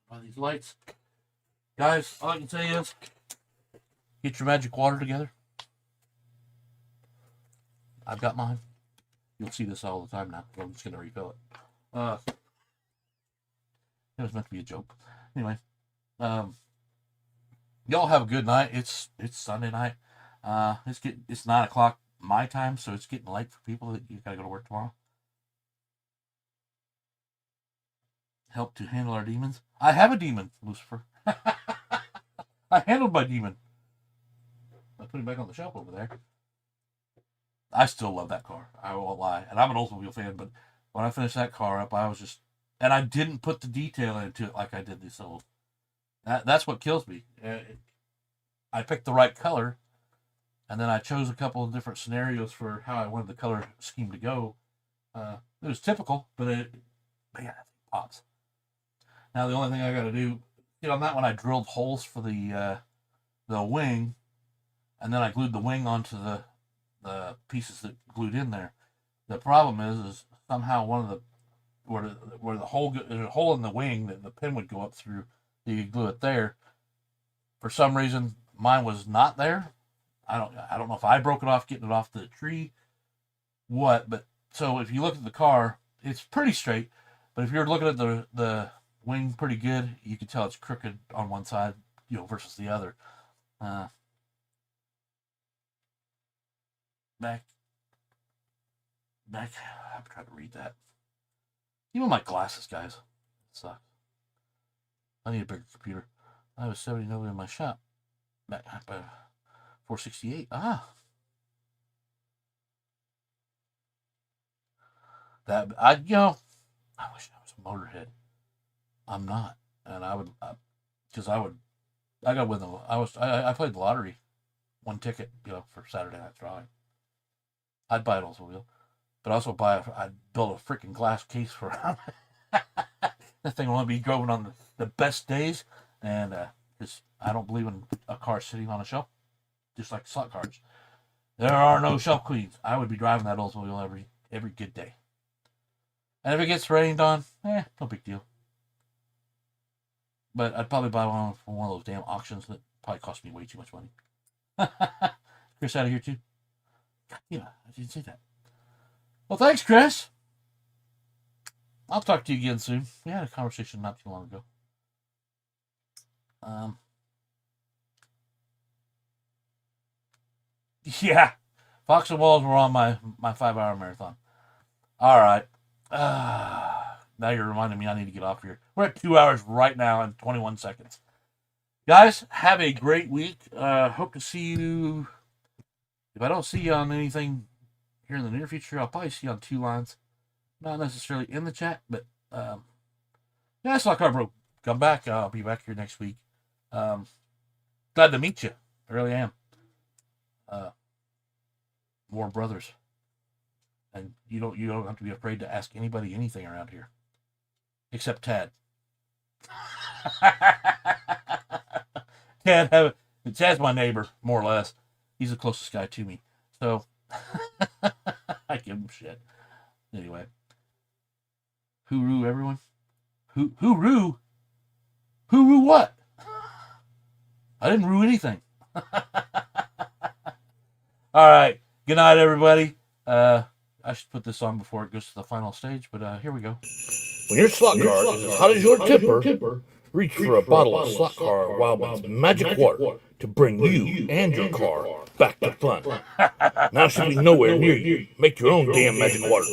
By these lights. Guys, all I can say is get your magic water together. I've got mine. You'll see this all the time now. I'm just going to refill it. It was meant to be a joke. Anyway, y'all have a good night. It's Sunday night. It's 9 o'clock my time, so it's getting late for people that you gotta go to work tomorrow. Help to handle our demons. I have a demon, Lucifer. I handled my demon. I put him back on the shelf over there. I still love that car. I won't lie. And I'm an Oldsmobile fan, but when I finished that car up, I was just... And I didn't put the detail into it like I did this old. That's what kills me. I picked the right color, and then I chose a couple of different scenarios for how I wanted the color scheme to go. It was typical, but man, it pops. Now the only thing I got to do, on that one I drilled holes for the wing, and then I glued the wing onto the pieces that glued in there. The problem is somehow one of the where the hole, there's a hole in the wing that the pin would go up through. You could glue it there. For some reason, mine was not there. I don't know if I broke it off getting it off the tree, but so if you look at the car, it's pretty straight. But if you're looking at the wing pretty good, you can tell it's crooked on one side, versus the other. Back. I'm trying to read that. Even my glasses, guys. It sucks. I need a bigger computer. I have a 70 Nova in my shop. Back 468. That I wish I was a motorhead. I'm not, and I would, because I got with them. I played the lottery, 1 ticket, for Saturday Night Drawing. I'd buy an Oldsmobile, but also I'd build a freaking glass case for it. That thing will only be driven on the best days, and I don't believe in a car sitting on a shelf, just like slot cars. There are no shelf queens. I would be driving that Oldsmobile every good day. And if it gets rained on, no big deal. But I'd probably buy one from one of those damn auctions that probably cost me way too much money. Chris out of here too? Yeah, I didn't say that. Well, thanks, Chris. I'll talk to you again soon. We had a conversation not too long ago. Yeah, Fox and Walls were on my 5-hour marathon. All right. Now you're reminding me I need to get off here. We're at 2 hours right now and 21 seconds. Guys, have a great week. Hope to see you. If I don't see you on anything here in the near future, I'll probably see you on Two Lines. Not necessarily in the chat, but yeah, Slot Car Bro. Come back. I'll be back here next week. Glad to meet you. I really am. More brothers. And you don't have to be afraid to ask anybody anything around here. Except Tad. Tad's my neighbor, more or less. He's the closest guy to me. So I give him shit. Anyway. Hooroo, everyone. Hooroo? Hooroo what? I didn't rue anything. All right. Good night, everybody. I should put this on before it goes to the final stage, but here we go. When your slot car is as hot as your temper, reach for a bottle of Slot Car Wildman's magic water to bring you and your car back to fun. Now she'll be nowhere near you. Make your own damn magic water.